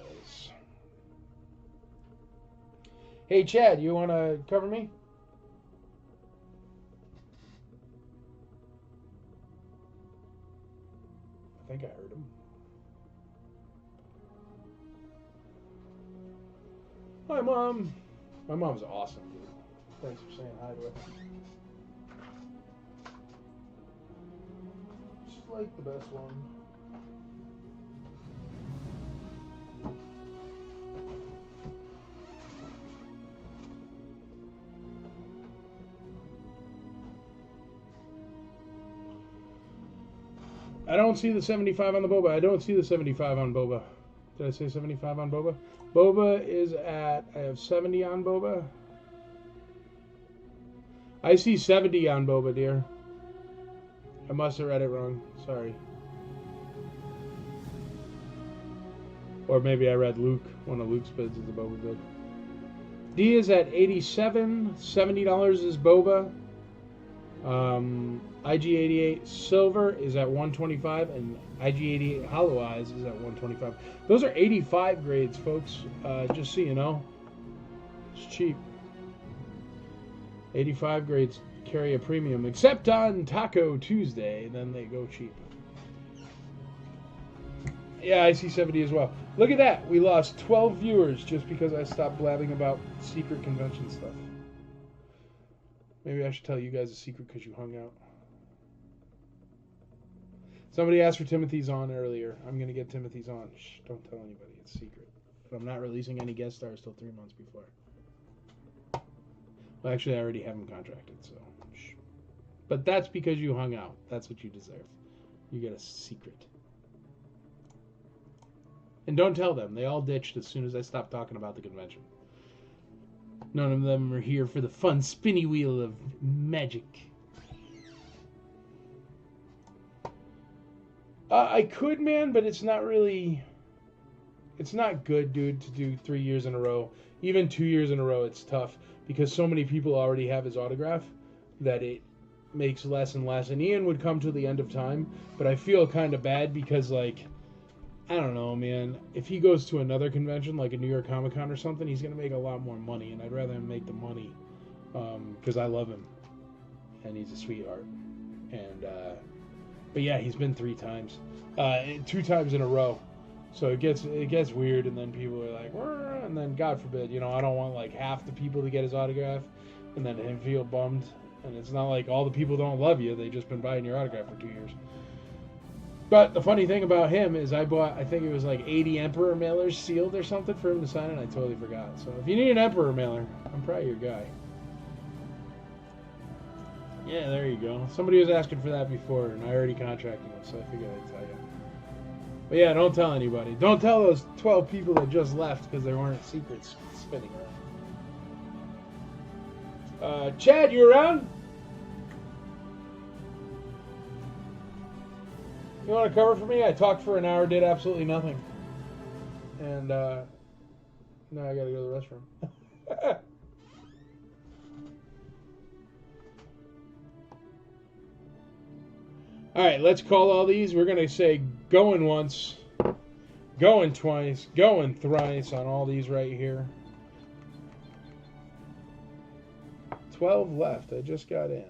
Hey Chad, you want to cover me? I think I heard him. Hi, Mom. My mom's awesome, dude. Thanks for saying hi to her. She's like the best one. I don't see the 75 on the Boba. I don't see the 75 on Boba. Did I say 75 on Boba? Boba is at, I have 70 on Boba. I see 70 on Boba, dear. I must have read it wrong. Sorry. Or maybe I read Luke. One of Luke's bids is a Boba bid. D is at 87. $70 is Boba. IG88 Silver is at 125, and IG88 Hollow Eyes is at 125. Those are 85 grades, folks. Just so you know, it's cheap. 85 grades carry a premium, except on Taco Tuesday. Then they go cheap. Yeah, I see 70 as well. Look at that. We lost 12 viewers just because I stopped blabbing about secret convention stuff. Maybe I should tell you guys a secret because you hung out. Somebody asked for Timothy's on earlier. I'm going to get Timothy's on. Shh, don't tell anybody. It's secret. But I'm not releasing any guest stars till 3 months before. Well, actually, I already have him contracted, so shh. But that's because you hung out. That's what you deserve. You get a secret. And don't tell them. They all ditched as soon as I stopped talking about the convention. None of them are here for the fun spinny wheel of magic. I could, man, but it's not really... It's not good, dude, to do 3 years in a row. Even 2 years in a row, it's tough. Because so many people already have his autograph that it makes less and less. And Ian would come to the end of time. But I feel kind of bad because, like... I don't know, man. If he goes to another convention, like a New York Comic Con or something, he's going to make a lot more money. And I'd rather him make the money because I love him. And he's a sweetheart. And, but yeah, he's been 3 times. 2 times in a row. So it gets weird. And then people are like, "Wah," and then God forbid, you know, I don't want like half the people to get his autograph and then him feel bummed. And it's not like all the people don't love you. They've just been buying your autograph for 2 years. But the funny thing about him is I bought, I think it was like 80 Emperor mailers sealed or something for him to sign, and I totally forgot. So if you need an Emperor mailer, I'm probably your guy. Yeah, there you go. Somebody was asking for that before, and I already contracted him, so I figured I'd tell you. But yeah, don't tell anybody. Don't tell those 12 people that just left because there weren't secrets spinning around. Chad, you around? You want to cover for me? I talked for an hour, did absolutely nothing. And now I gotta go to the restroom. Alright, let's call all these. We're going to say going once, going twice, going thrice on all these right here. 12 left. I just got in.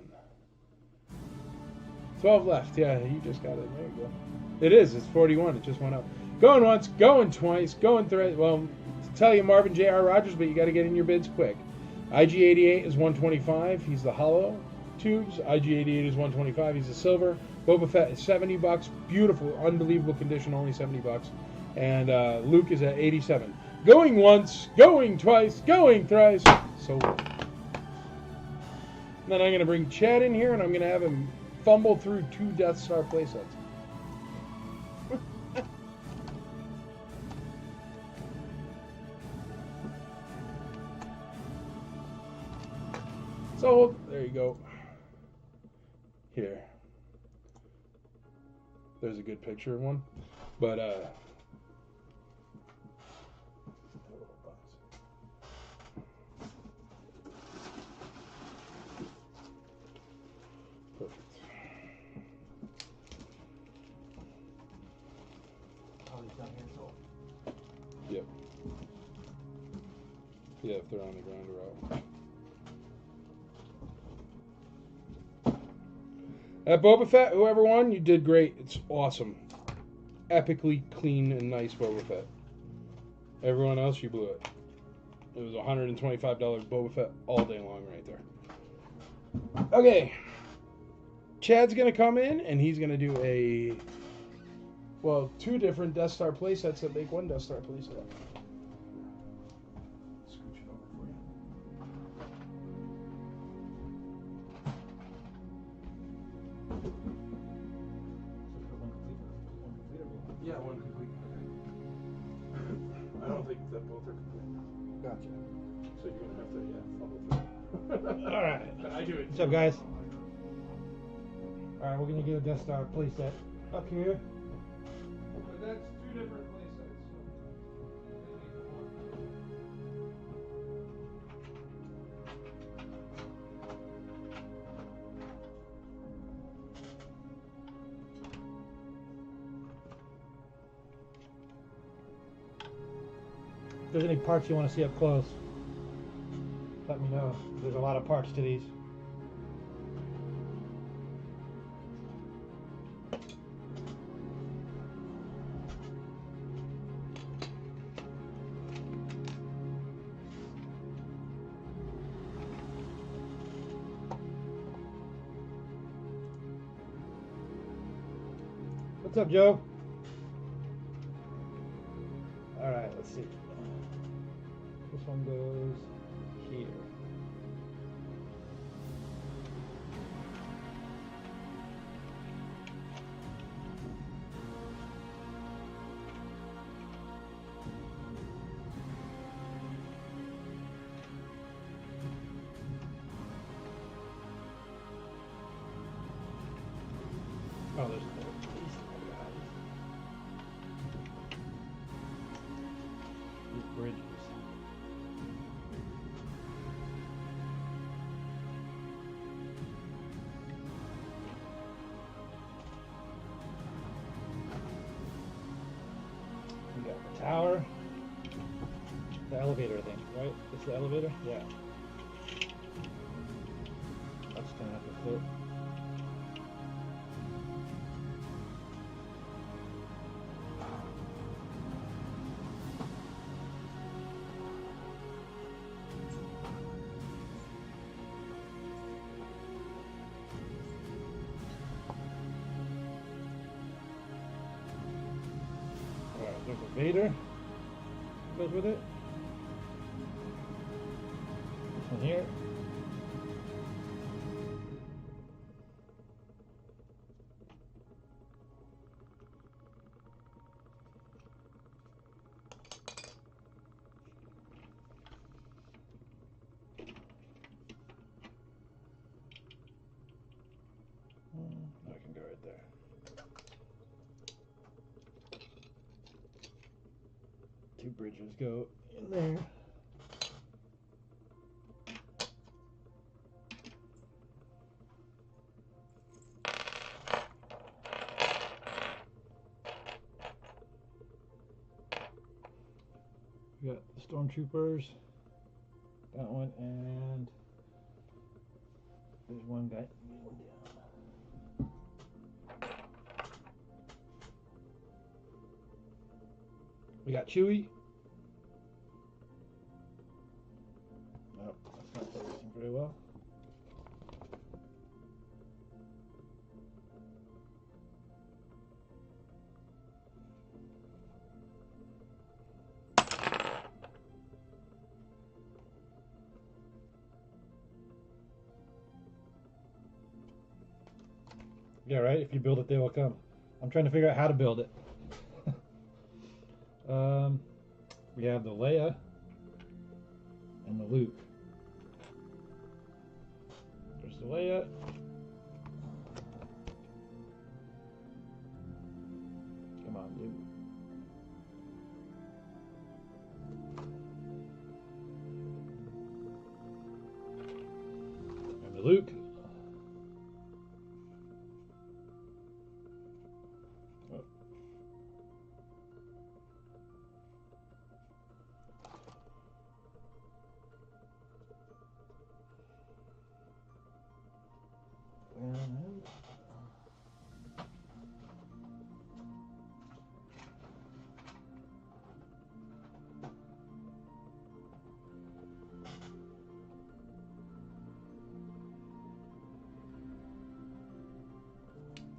12 left. Yeah, you just got it. There you go. It is. It's 41. It just went up. Going once, going twice, going thrice. Well, to tell you Marvin J.R. Rogers, but you got to get in your bids quick. IG88 is 125. He's the hollow tubes. IG88 is 125. He's the silver. Boba Fett is $70. Beautiful, unbelievable condition. Only $70. And Luke is at 87. Going once, going twice, going thrice. So. And then I'm going to bring Chad in here, and I'm going to have him fumble through 2 Death Star playsets. So, there you go. Here. There's a good picture of one. But, yep. Yeah, if they're on the ground or out. At Boba Fett, whoever won, you did great. It's awesome. Epically clean and nice Boba Fett. Everyone else, you blew it. It was $125 Boba Fett all day long right there. Okay. Chad's going to come in, and he's going to do well, 2 different Death Star playsets that make 1 Death Star playset. Scooch it over for you. Yeah, one complete. Okay. I don't think that both are complete. Gotcha. So you're gonna have to follow through. All right. But I do it. What's up, guys? All right, we're gonna get a Death Star playset up here. But that's two different play sets, so they make it one. If there's any parts you want to see up close, let me know. There's a lot of parts to these. What's up, Joe? All right, let's see. This one goes here. Oh, there's these guys. These bridges. We got the tower. The elevator, I think, right? It's the elevator? Yeah. That's gonna have to fit. Alright, there's a Vader. Goes with it. This one here. I can go right there. Two bridges go in there. We got the stormtroopers, that one, and there's one guy kneeling down. We got Chewie. Nope, that's not focusing very well. Yeah, right? If you build it, they will come. I'm trying to figure out how to build it. We have the Leia and the Luke. There's the Leia. Come on, Luke. And the Luke. Oh. And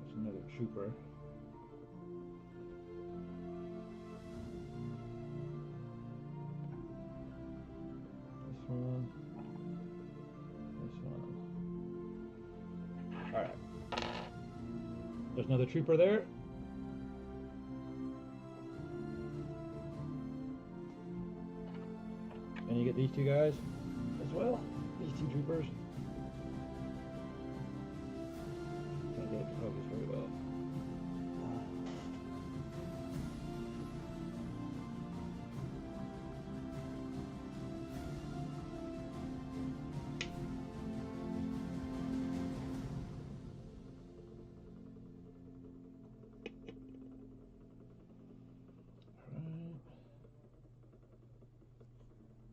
there's another trooper. This one. This one. Alright. There's another trooper there. get these two guys as well. These two troopers. Can't get it to focus very well.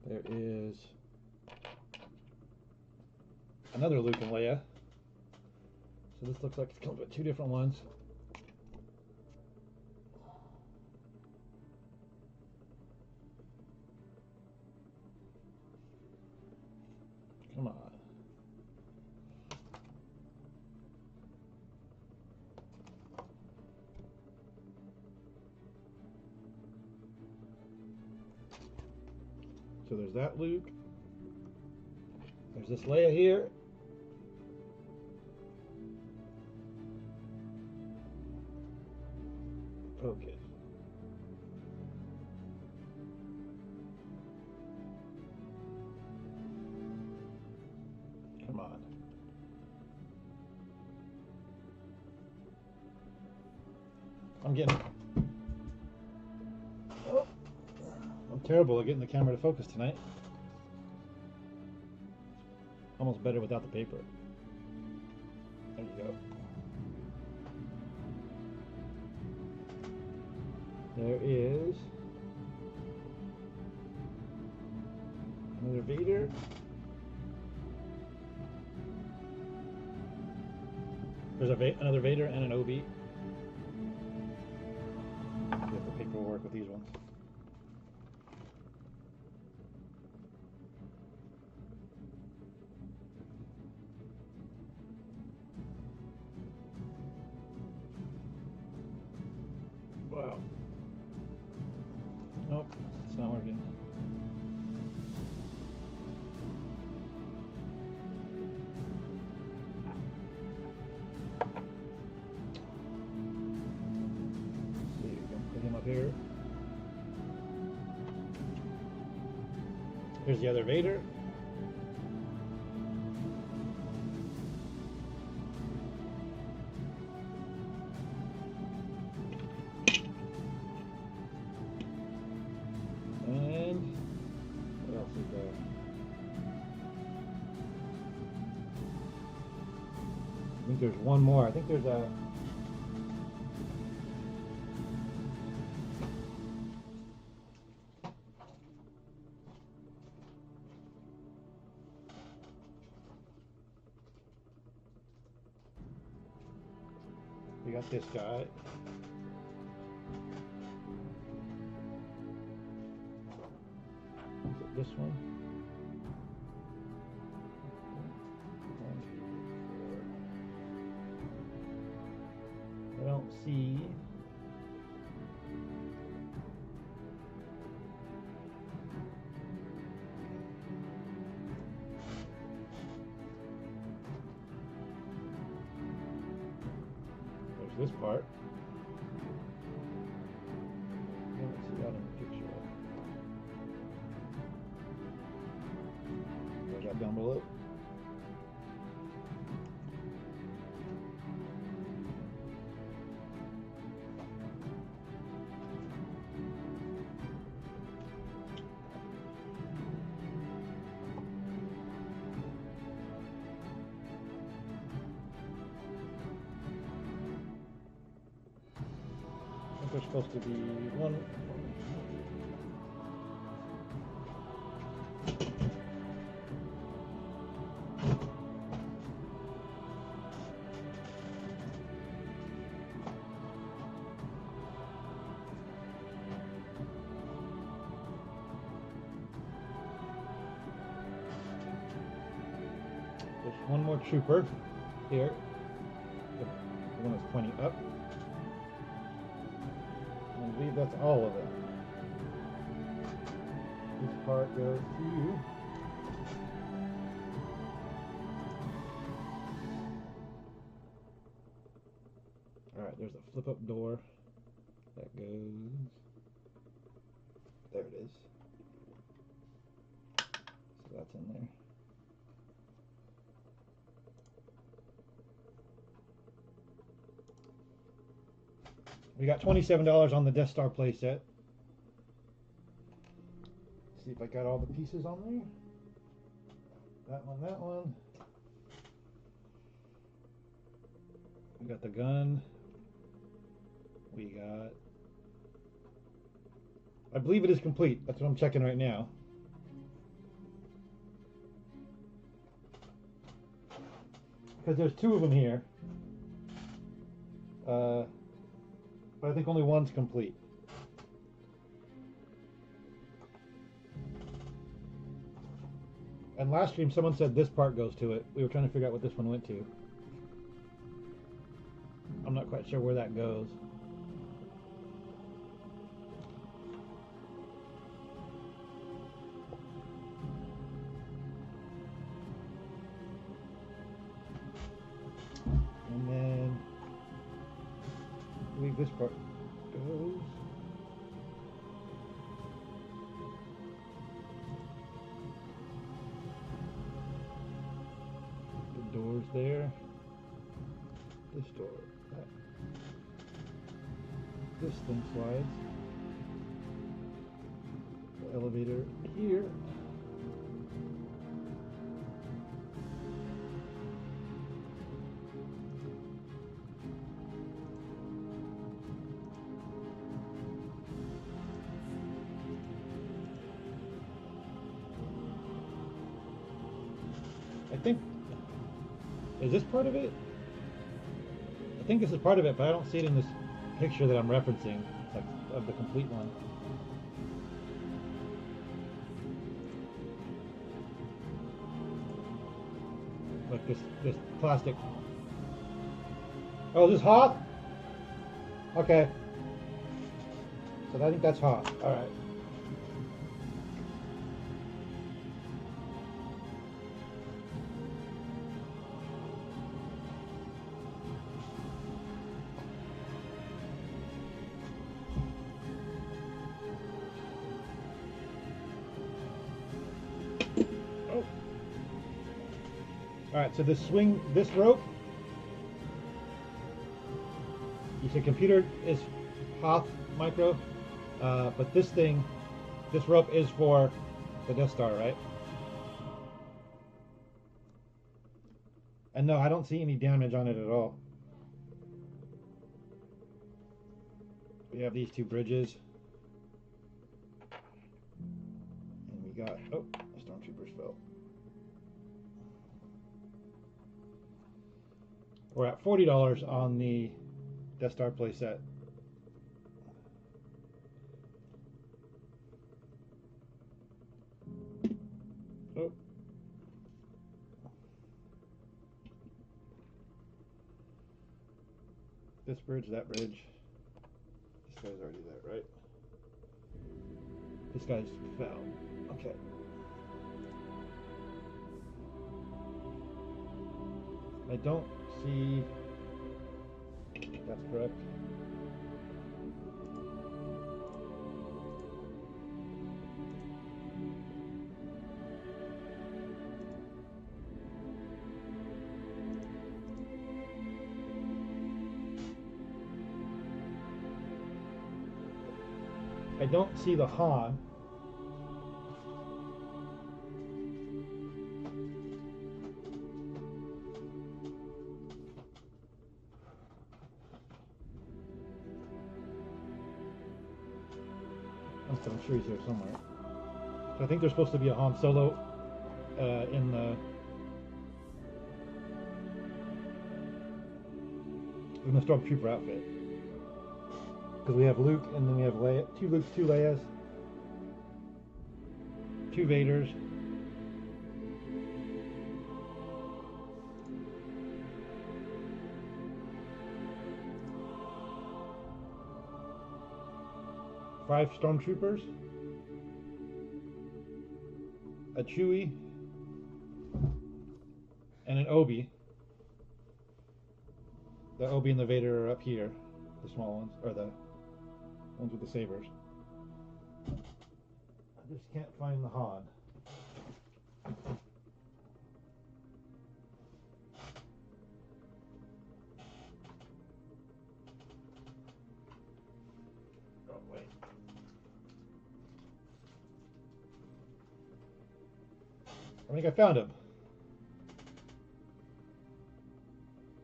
There is another Luke and Leia. So this looks like it's comes with two different ones. Come on. So there's that Luke. There's this Leia here. Focus. Come on. I'm getting... Oh. I'm terrible at getting the camera to focus tonight. Almost better without the paper. There you go. There is another Vader. There's another Vader and an Obi. See if the paper will work with these ones. Wow. Nope, it's not working. So you can put him up here. Here's the other Vader. I think there's one more. I think there's a... We got this guy. Is it this one? I don't see. There's this part. I don't see that in the picture. There's that down below. There's supposed to be one. There's one more trooper here. The one that's pointing up. I believe that's all of it. This part goes to you. Alright, there's a flip up door that goes. There it is. in there. We got $27 on the Death Star playset. See if I got all the pieces on there. That one, that one. We got the gun. We got... I believe it is complete. That's what I'm checking right now. Because there's two of them here. But I think only one's complete. And last stream someone said this part goes to it. We were trying to figure out what this one went to. I'm not quite sure where that goes. And then I believe this part goes. The door's there. This door. That. This thing slides. The elevator here. I think, is this part of it? I think this is part of it, but I don't see it in this picture that I'm referencing, like of the complete one. Like this plastic. Oh, this Hoth? Okay. So I think that's Hoth. All right. Alright, so this rope, you said computer is Hoth micro, but this rope is for the Death Star, right? And no, I don't see any damage on it at all. We have these two bridges. And we got, oh, the stormtroopers fell. We're at $40 on the Death Star playset. Oh. This bridge, that bridge. This guy's already there, right? This guy's fell. Okay. I don't see. That's correct. I don't see the Han. I'm sure he's here somewhere. So I think there's supposed to be a Han Solo in the Stormtrooper outfit. Because we have Luke, and then we have Leia, two Lukes, two Leias, two Vaders. Five Stormtroopers, a Chewie, and an Obi. The Obi and the Vader are up here, the small ones, or the ones with the sabers. I just can't find the Han. I think I found him.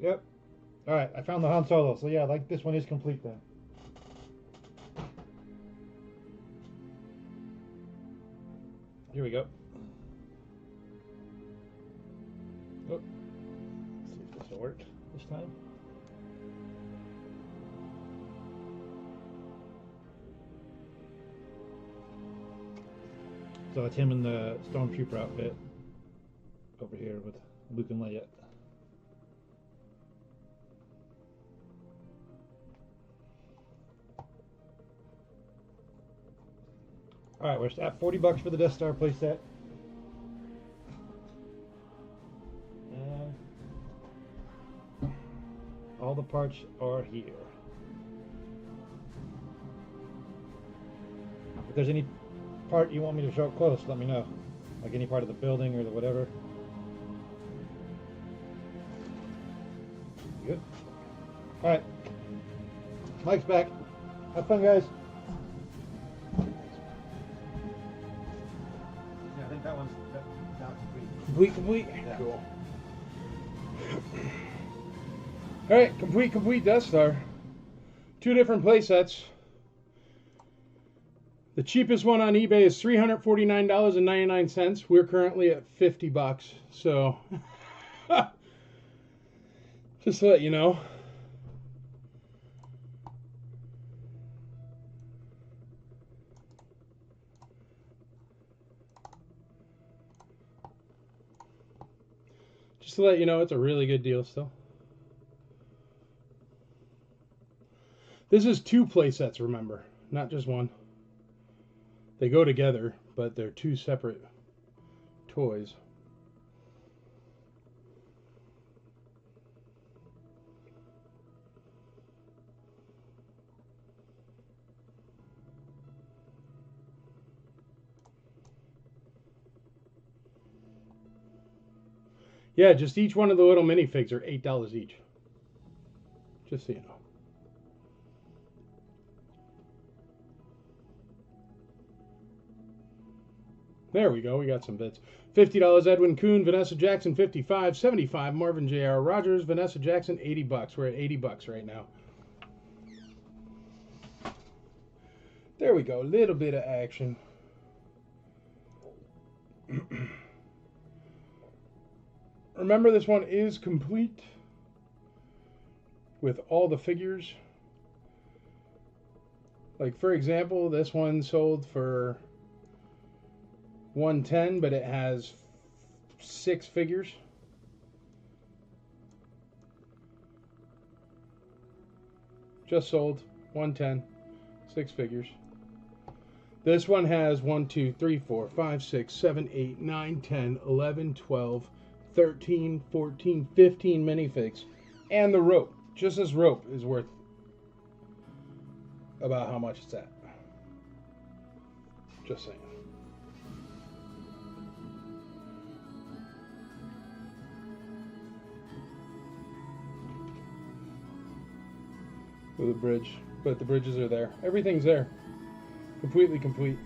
Yep. Alright, I found the Han Solo. So yeah, like this one is complete then. Here we go. Oh. Let's see if this will work this time. So it's him in the Stormtrooper outfit over here with Luke and Leia. Alright, we're at $40 for the Death Star playset. And all the parts are here. If there's any part you want me to show up close, let me know. Like any part of the building or the whatever. Good. Alright. Mike's back. Have fun, guys. Yeah, I think that one's now complete. Complete. Yeah. Cool. Alright, complete Death Star. 2 different playsets. The cheapest one on eBay is $349.99. We're currently at $50. So, just to let you know. Just to let you know, it's a really good deal still. This is 2 playsets, remember, not just one. They go together, but they're 2 separate toys. Yeah, just each one of the little minifigs are $8 each. Just so you know. There we go. We got some bits. $50 Edwin Kuhn, Vanessa Jackson 55, 75 Marvin J.R. Rogers, Vanessa Jackson $80. We're at $80 right now. There we go. A little bit of action. Remember, this one is complete with all the figures. Like, for example, this one sold for $110, but it has 6 figures. Just sold $110, 6 figures. This one has 1, 2, 3, 4, 5, 6, 7, 8, 9, 10, 11, 12, 13, 14, 15 minifigs. And the rope. Just this rope is worth about how much it's at. Just saying. With a bridge. But the bridges are there. Everything's there. Completely complete.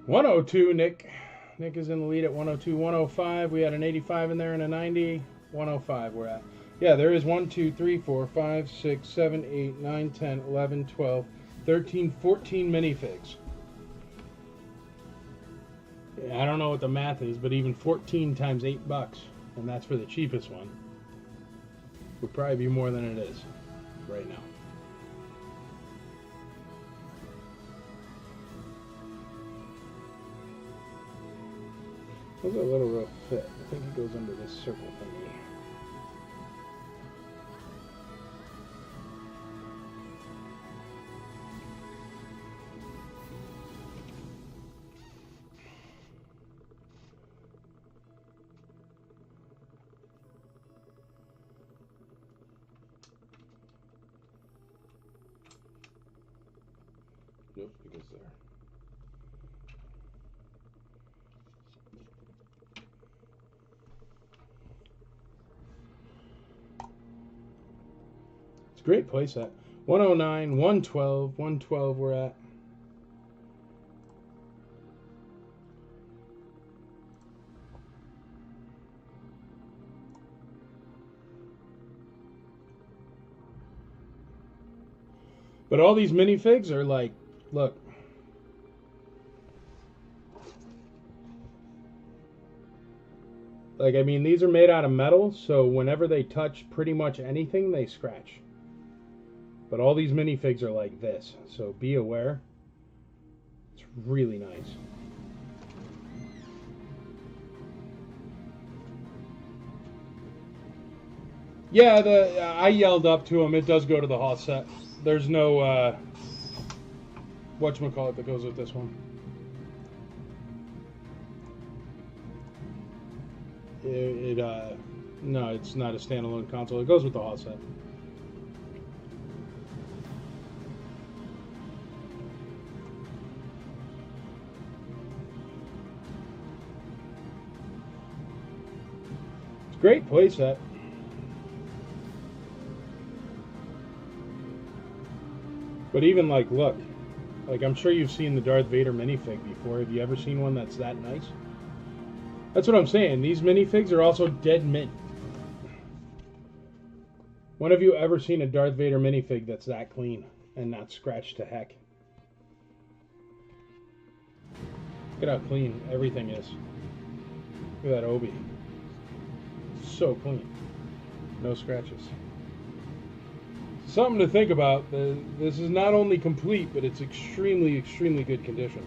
$102, Nick. Nick is in the lead at 102. 105. We had an 85 in there and a 90. 105 we're at. Yeah, there is 1, 2, 3, 4, 5, 6, 7, 8, 9, 10, 11, 12, 13, 14 minifigs. I don't know what the math is, but even 14 times $8, and that's for the cheapest one, would probably be more than it is right now. How's that little rope fit? I think it goes under this circle thingy. Nope, it goes there. It's a great playset. 109, 112, 112 we're at. But all these minifigs are like, look. Like, I mean, these are made out of metal, so whenever they touch pretty much anything, they scratch. But all these minifigs are like this, so be aware. It's really nice. Yeah, I yelled up to him. It does go to the Hoth set. There's no whatchamacallit that goes with this one. No, it's not a standalone console. It goes with the Hoth set. It's a great playset. But even like, look, like I'm sure you've seen the Darth Vader minifig before. Have you ever seen one that's that nice? That's what I'm saying. These minifigs are also dead mint. When have you ever seen a Darth Vader minifig that's that clean and not scratched to heck? Look at how clean everything is. Look at that Obi. So clean. No scratches. Something to think about. This is not only complete, but it's extremely, extremely good condition.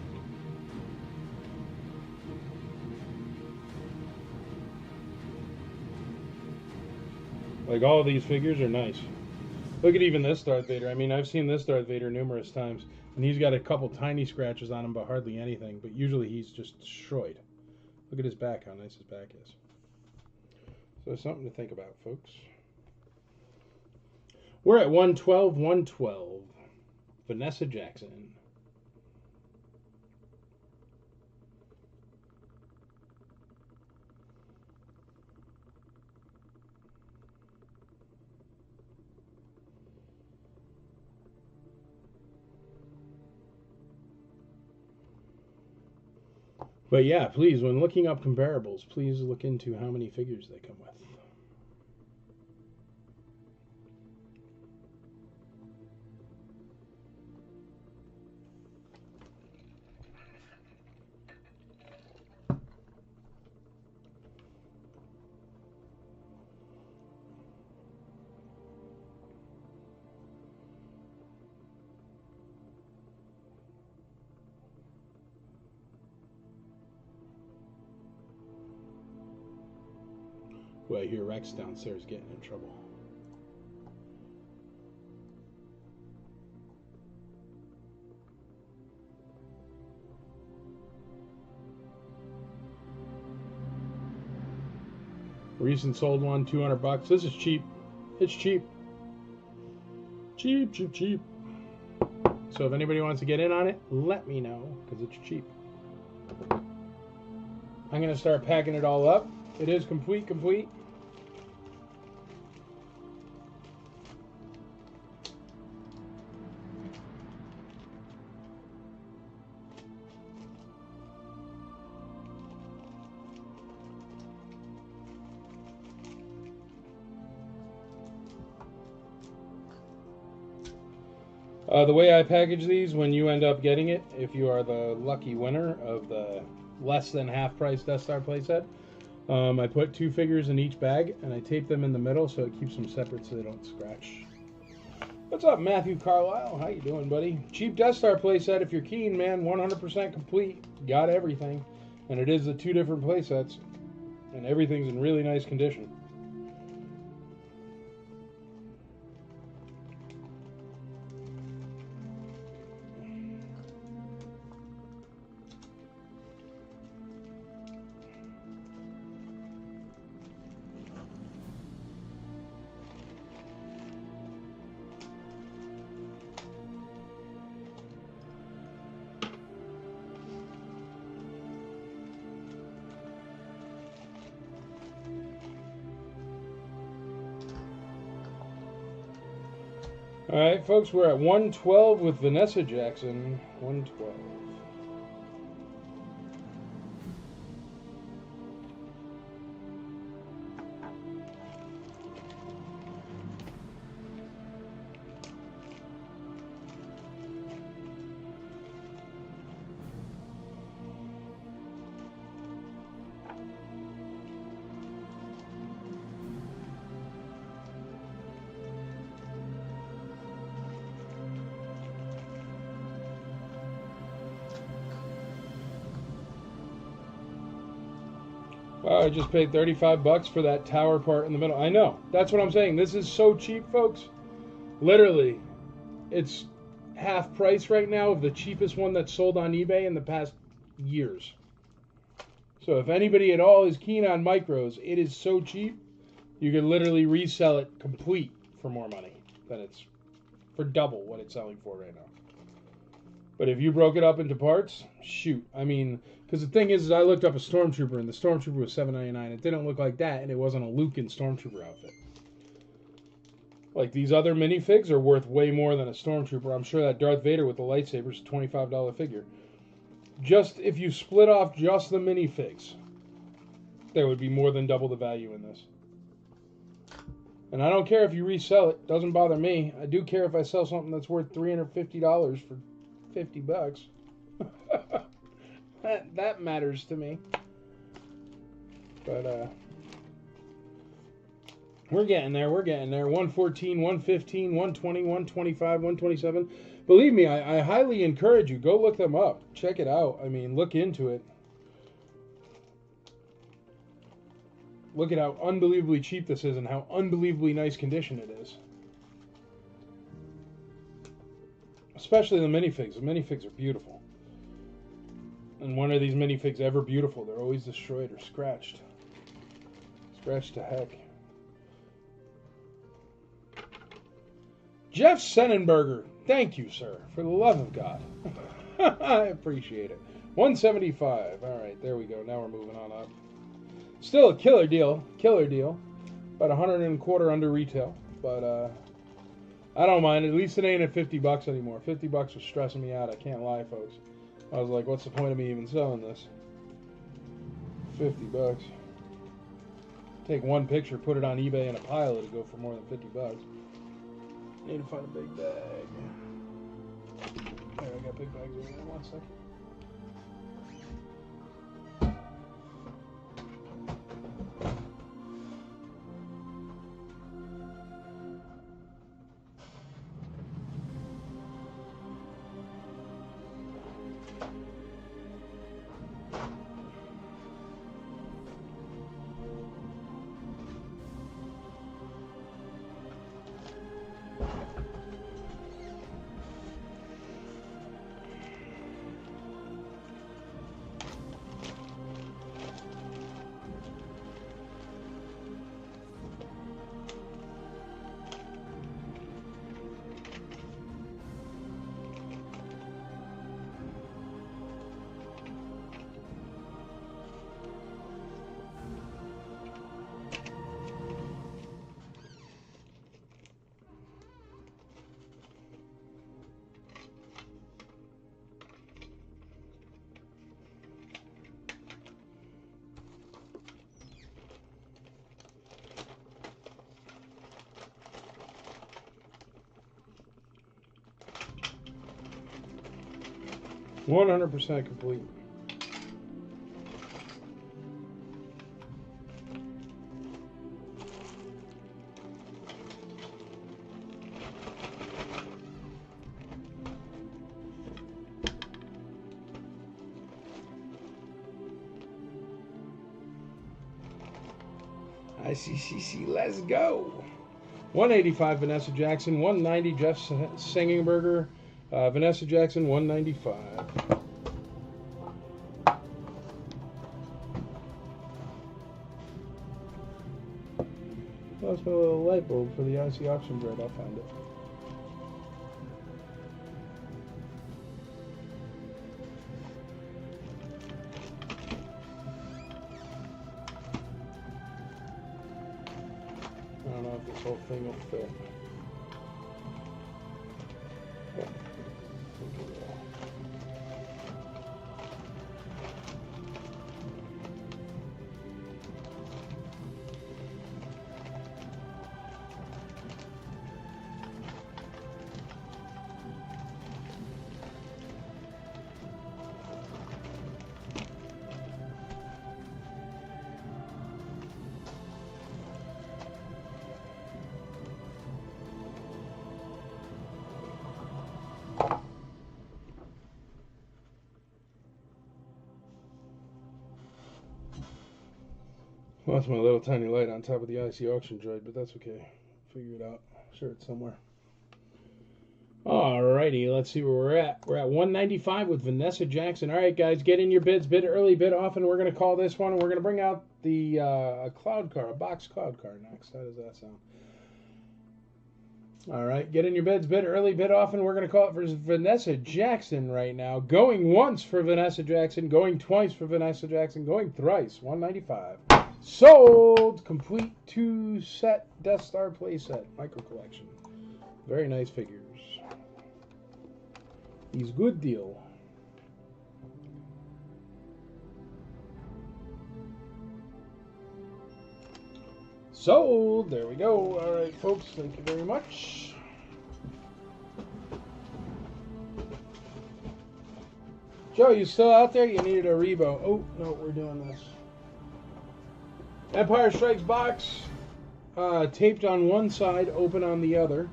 Like, all of these figures are nice. Look at even this Darth Vader. I mean, I've seen this Darth Vader numerous times, and he's got a couple tiny scratches on him, but hardly anything. But usually he's just destroyed. Look at his back, how nice his back is. So something to think about, folks. We're at 112, 112. Vanessa Jackson. But yeah, please, when looking up comparables, please look into how many figures they come with. Well, I hear Rex downstairs getting in trouble. Recent sold one, $200. This is cheap. It's cheap. Cheap, cheap, cheap. So if anybody wants to get in on it, let me know, because it's cheap. I'm going to start packing it all up. It is complete. The way I package these, when you end up getting it, if you are the lucky winner of the less than half price Death Star playset, I put 2 figures in each bag and I tape them in the middle so it keeps them separate so they don't scratch. What's up, Matthew Carlisle? How you doing, buddy? Cheap Death Star playset if you're keen, man. 100% complete. Got everything. And it is the 2 different playsets. And everything's in really nice condition. All right, folks, we're at 112 with Vanessa Jackson. 112. Wow, I just paid 35 bucks for that tower part in the middle. I know. That's what I'm saying. This is so cheap, folks. Literally, it's half price right now of the cheapest one that's sold on eBay in the past years. So if anybody at all is keen on micros, it is so cheap, you can literally resell it complete for more money than it's for double what it's selling for right now. But if you broke it up into parts, shoot. I mean, because the thing is I looked up a Stormtrooper, and the Stormtrooper was $7.99. It didn't look like that, and it wasn't a Lucan Stormtrooper outfit. Like, these other minifigs are worth way more than a Stormtrooper. I'm sure that Darth Vader with the lightsaber is a $25 figure. Just, if you split off just the minifigs, there would be more than double the value in this. And I don't care if you resell it. Doesn't bother me. I do care if I sell something that's worth $350 for 50 bucks. that matters to me. But we're getting there. 114, 115, 120, 125, 127. Believe me, I highly encourage you. Go look them up. Check it out. I mean, look into it. Look at how unbelievably cheap this is and how unbelievably nice condition it is. Especially the minifigs. The minifigs are beautiful. And when are these minifigs ever beautiful? They're always destroyed or scratched. Scratched to heck. Jeff Sennenberger. Thank you, sir. For the love of God. I appreciate it. 175. All right, there we go. Now we're moving on up. Still a killer deal. Killer deal. About $125 under retail. But I don't mind. At least it ain't at 50 bucks anymore. 50 bucks was stressing me out. I can't lie, folks. I was like, what's the point of me even selling this? 50 bucks. Take one picture, put it on eBay in a pile, it'll go for more than 50 bucks. Need to find a big bag. There, I got big bags over there. 1 second. %100% complete. ICCC, let's go. 185 Vanessa Jackson, 190 Jeff Singenberger. Vanessa Jackson, 195. Lost my little light bulb for the IC auction bread. I'll find it. I don't know if this whole thing will fit. Lost my little tiny light on top of the IC auction droid, but that's okay. Figure it out. Sure, it's somewhere. Alrighty, let's see where we're at. We're at 195 with Vanessa Jackson. All right, guys, get in your bids. Bid early, bid often. We're going to call this one, and we're going to bring out the cloud car, a box cloud car next. How does that sound? All right, get in your bids. Bid early, bid often. We're going to call it for Vanessa Jackson right now. Going once for Vanessa Jackson. Going twice for Vanessa Jackson. Going thrice. 195. Sold. Complete 2-set Death Star playset. Micro collection. Very nice figures. He's good deal. Sold. There we go. All right, folks. Thank you very much. Joe, you still out there? You needed a Rebo. Oh, no, we're doing this. Empire Strikes box. Taped on one side, open on the other.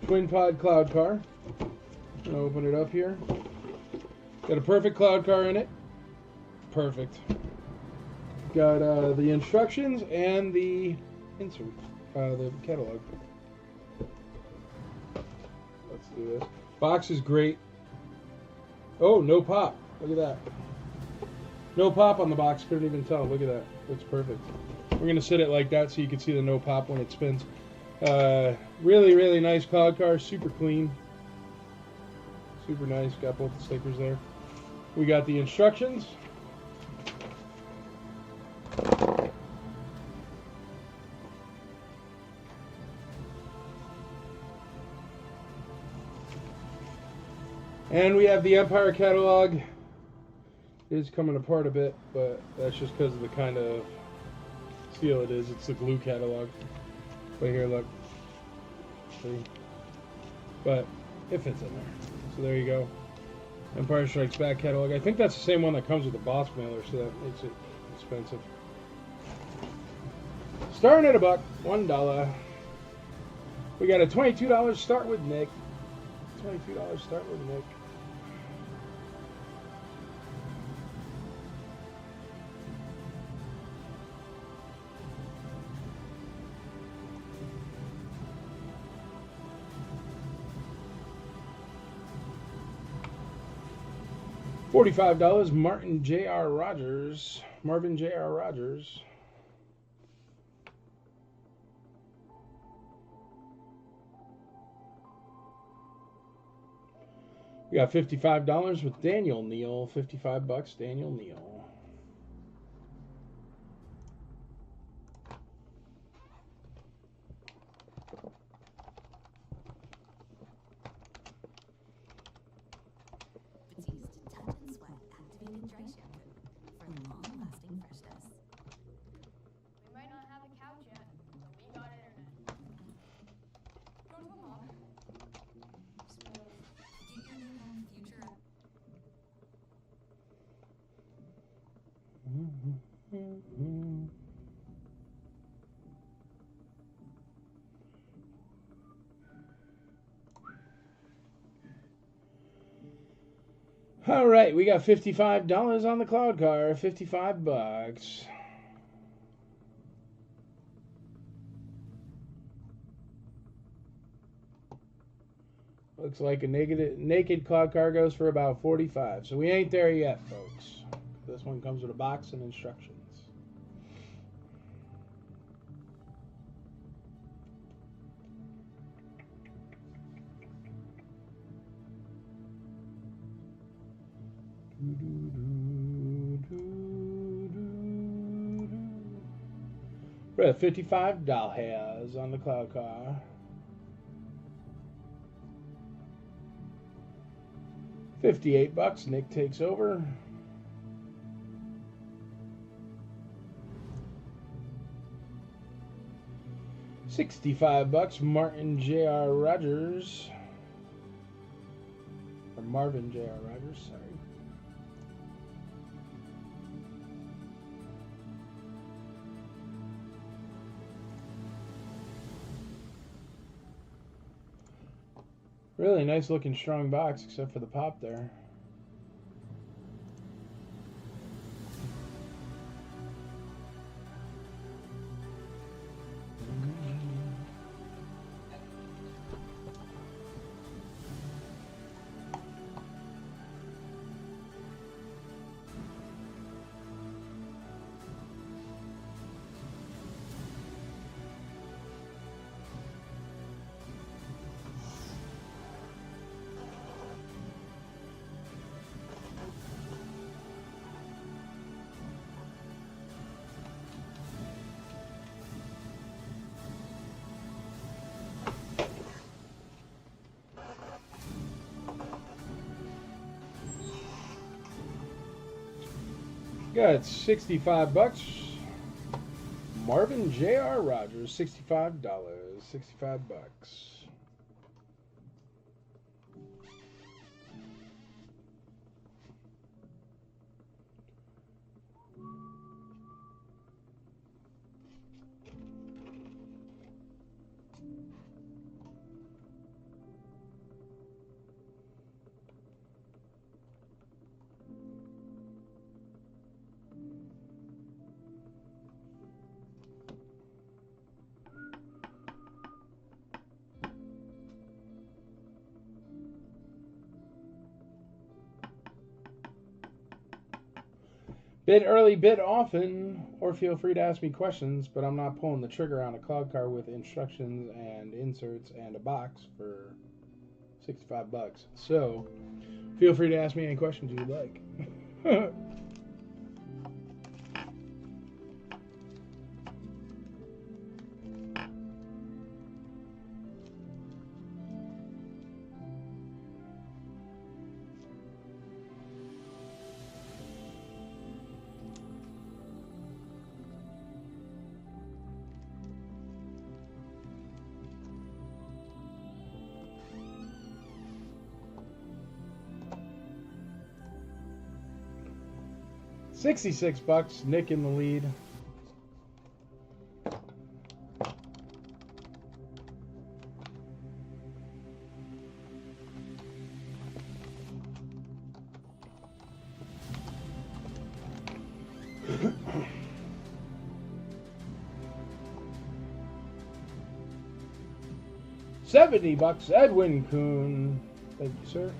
Twin pod cloud car. I'm gonna open it up here. Got a perfect cloud car in it. Perfect. Got the instructions and the insert, the catalog. Let's do this. Box is great. Oh, no pop. Look at that. No pop on the box. Couldn't even tell. Look at that. Looks perfect. We're going to sit it like that so you can see the no pop when it spins. Really, really nice cloud car. Super clean. Super nice. Got both the stickers there. We got the instructions. And we have the Empire catalog. It is coming apart a bit, but that's just because of the kind of steel it is. It's the glue catalog. But here, look. See? But it fits in there. So there you go. Empire Strikes Back catalog. I think that's the same one that comes with the boss mailer, so that makes it expensive. Starting at $1. $1. We got a $22 start with Nick. $22 start with Nick. $45, Marvin J.R. Rogers. We got $55 with Daniel Neal. $55, Daniel Neal. We might not have a couch yet, but we got internet. Go to the mall. Get your new home future. All right, we got $55 on the cloud car. $55. Looks like a naked cloud car goes for about $45. So we ain't there yet, folks. This one comes with a box and instructions. We're at $55 on the cloud car. $58. Nick takes over. $65. Martin J.R. Rogers. Or Marvin J.R. Rogers, sorry. Really nice looking strong box, except for the pop there. Got $65. Marvin J.R. Rogers, $65. $65. Bid early, bid often, or feel free to ask me questions, but I'm not pulling the trigger on a cloud car with instructions and inserts and a box for $65. So, feel free to ask me any questions you'd like. $66. Nick in the lead. $70. Edwin Kuhn. Thank you, sir.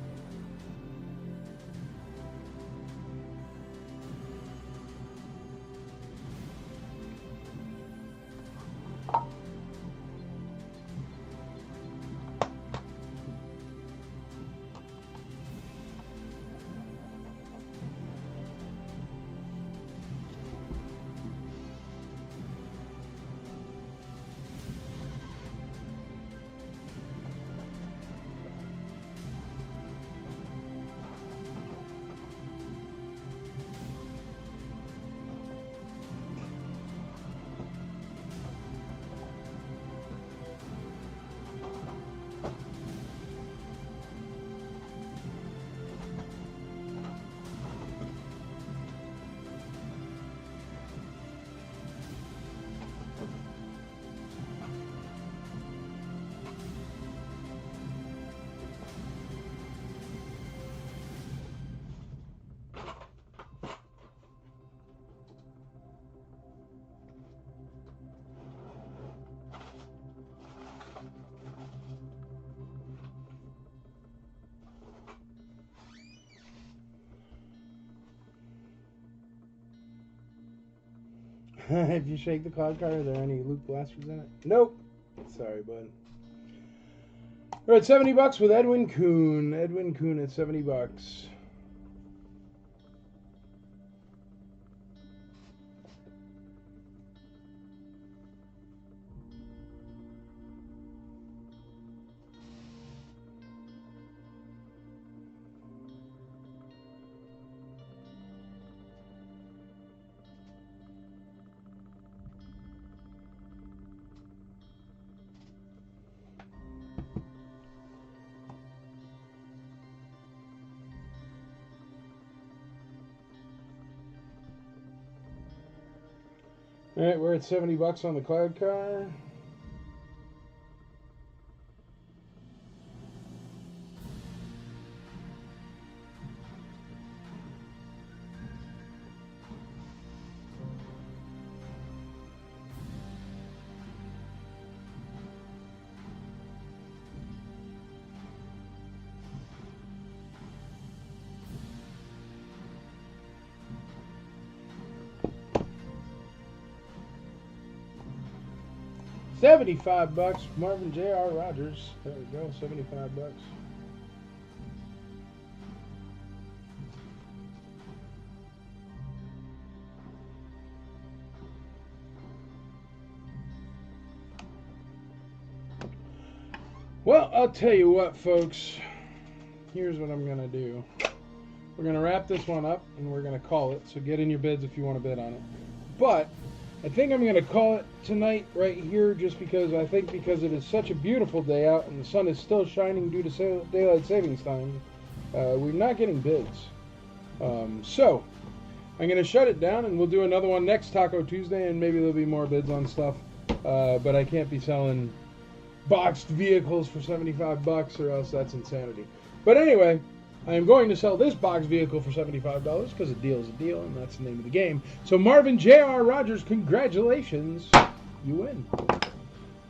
If you shake the cloud car, are there any loop blasters in it? Nope. Sorry, bud. We're at $70 with Edwin Kuhn. Edwin Kuhn at $70. All right, we're at $70 on the cloud car. $75. Marvin J.R. Rogers. There we go. $75. Well, I'll tell you what, folks. Here's what I'm going to do. We're going to wrap this one up, and we're going to call it. So get in your bids if you want to bid on it. But I think I'm going to call it tonight right here, just because I think because it is such a beautiful day out and the sun is still shining due to daylight savings time, we're not getting bids. So I'm going to shut it down, and we'll do another one next Taco Tuesday, and maybe there'll be more bids on stuff. But I can't be selling boxed vehicles for $75, or else that's insanity. But anyway, I am going to sell this boxed vehicle for $75 because a deal is a deal, and that's the name of the game. So Marvin J.R. Rogers, congratulations, you win.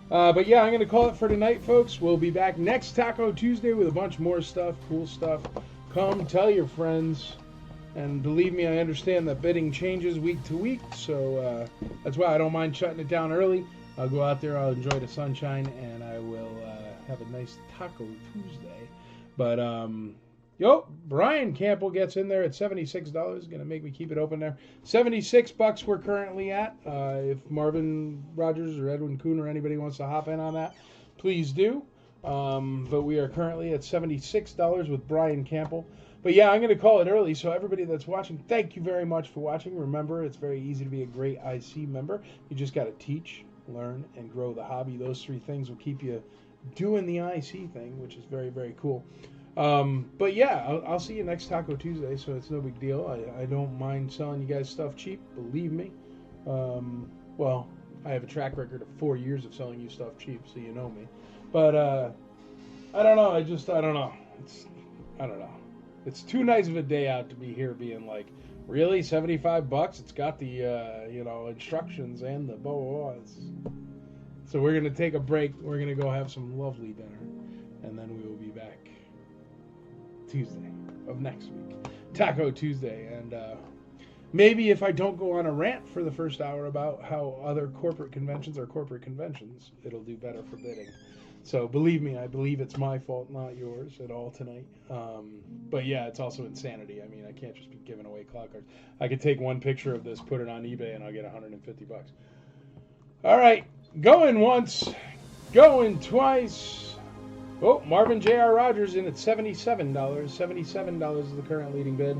But yeah, I'm going to call it for tonight, folks. We'll be back next Taco Tuesday with a bunch more stuff, cool stuff. Come tell your friends. And believe me, I understand that bidding changes week to week, so that's why I don't mind shutting it down early. I'll go out there, I'll enjoy the sunshine, and I will have a nice Taco Tuesday. But, Brian Campbell gets in there at $76. Going to make me keep it open there. $76 we're currently at. If Marvin Rogers or Edwin Kuhn or anybody wants to hop in on that, please do. But we are currently at $76 with Brian Campbell. But yeah, I'm going to call it early, so everybody that's watching, thank you very much for watching. Remember, it's very easy to be a great IC member. You just got to teach, learn, and grow the hobby. Those three things will keep you doing the IC thing, which is very, very cool. But yeah, I'll see you next Taco Tuesday, so it's no big deal. I don't mind selling you guys stuff cheap, believe me. Well, I have a track record of 4 years of selling you stuff cheap, so you know me. But I don't know. I don't know. I don't know. It's too nice of a day out to be here being like, really, $75? It's got the instructions and the blah. So we're gonna take a break. We're gonna go have some lovely dinner, and then we will be back Tuesday of next week, Taco Tuesday, and maybe if I don't go on a rant for the first hour about how other corporate conventions are corporate conventions, it'll do better for bidding. So believe me, I believe it's my fault, not yours at all tonight. But yeah, it's also insanity. I mean, I can't just be giving away cloud cards. I could take one picture of this, put it on eBay, and I'll get $150. All right, going once, going twice. Oh, Marvin J.R. Rogers in at $77. $77 is the current leading bid.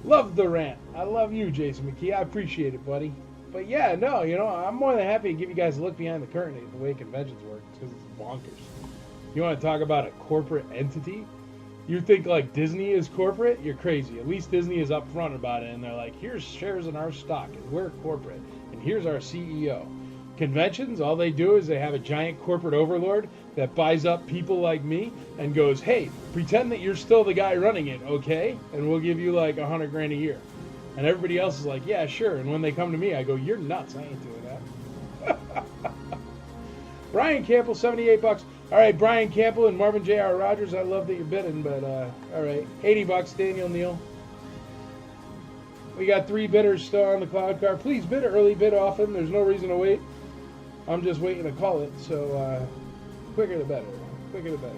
Love the rant. I love you, Jason McKee. I appreciate it, buddy. But yeah, no, I'm more than happy to give you guys a look behind the curtain at the way conventions work, because it's bonkers. You want to talk about a corporate entity? You think like Disney is corporate? You're crazy. At least Disney is upfront about it, and they're like, here's shares in our stock, and we're corporate, and here's our CEO. Conventions, all they do is they have a giant corporate overlord that buys up people like me and goes, hey, pretend that you're still the guy running it, okay? And we'll give you like $100,000 a year. And everybody else is like, yeah, sure. And when they come to me, I go, you're nuts. I ain't doing that. Brian Campbell, $78. All right, Brian Campbell and Marvin J.R. Rogers, I love that you're bidding, but all right. $80, Daniel Neal. We got 3 bidders still on the cloud car. Please bid early, bid often. There's no reason to wait. I'm just waiting to call it, so quicker the better. Quicker the better.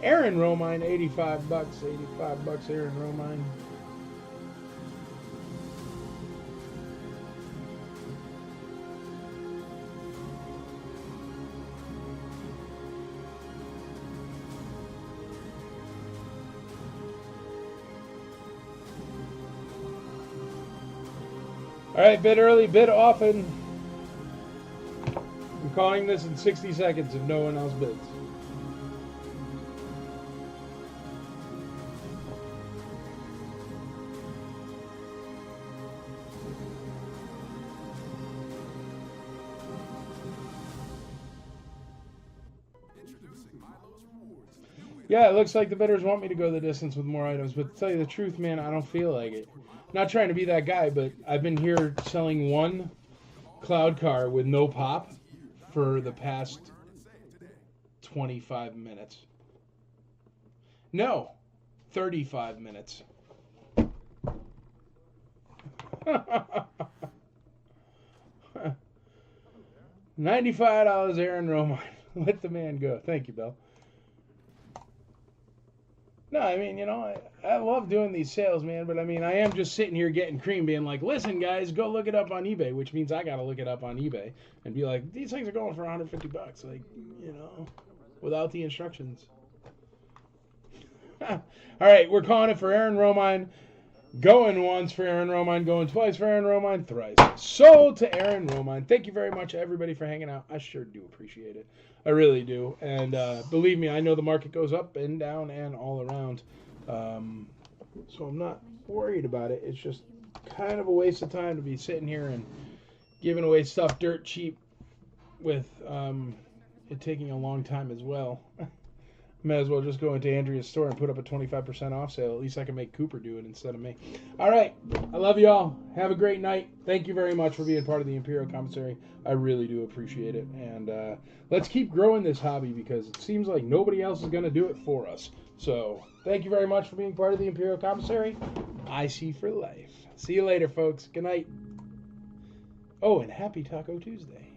Aaron Romine, $85. $85, Aaron Romine. All right, bid early, bid often. I'm calling this in 60 seconds if no one else bids. Yeah, it looks like the bidders want me to go the distance with more items, but to tell you the truth, man, I don't feel like it. Not trying to be that guy, but I've been here selling one cloud car with no pop for the past 25 minutes. No, 35 minutes. $95, Aaron Romine. Let the man go. Thank you, Bill. No, I mean, I love doing these sales, man, but I mean, I am just sitting here getting cream being like, listen, guys, go look it up on eBay, which means I got to look it up on eBay and be like, these things are going for $150, like, without the instructions. All right, we're calling it for Aaron Romine. Going once for Aaron Romine, going twice for Aaron Romine, thrice sold to Aaron Romine. Thank you very much, everybody, for hanging out. I sure do appreciate it. I really do. And believe me, I know the market goes up and down and all around. So I'm not worried about it. It's just kind of a waste of time to be sitting here and giving away stuff dirt cheap with it taking a long time as well. May as well just go into Andrea's store and put up a 25% off sale. At least I can make Cooper do it instead of me. All right. I love y'all. Have a great night. Thank you very much for being part of the Imperial Commissary. I really do appreciate it. And let's keep growing this hobby because it seems like nobody else is going to do it for us. So thank you very much for being part of the Imperial Commissary. IC for life. See you later, folks. Good night. Oh, and happy Taco Tuesday.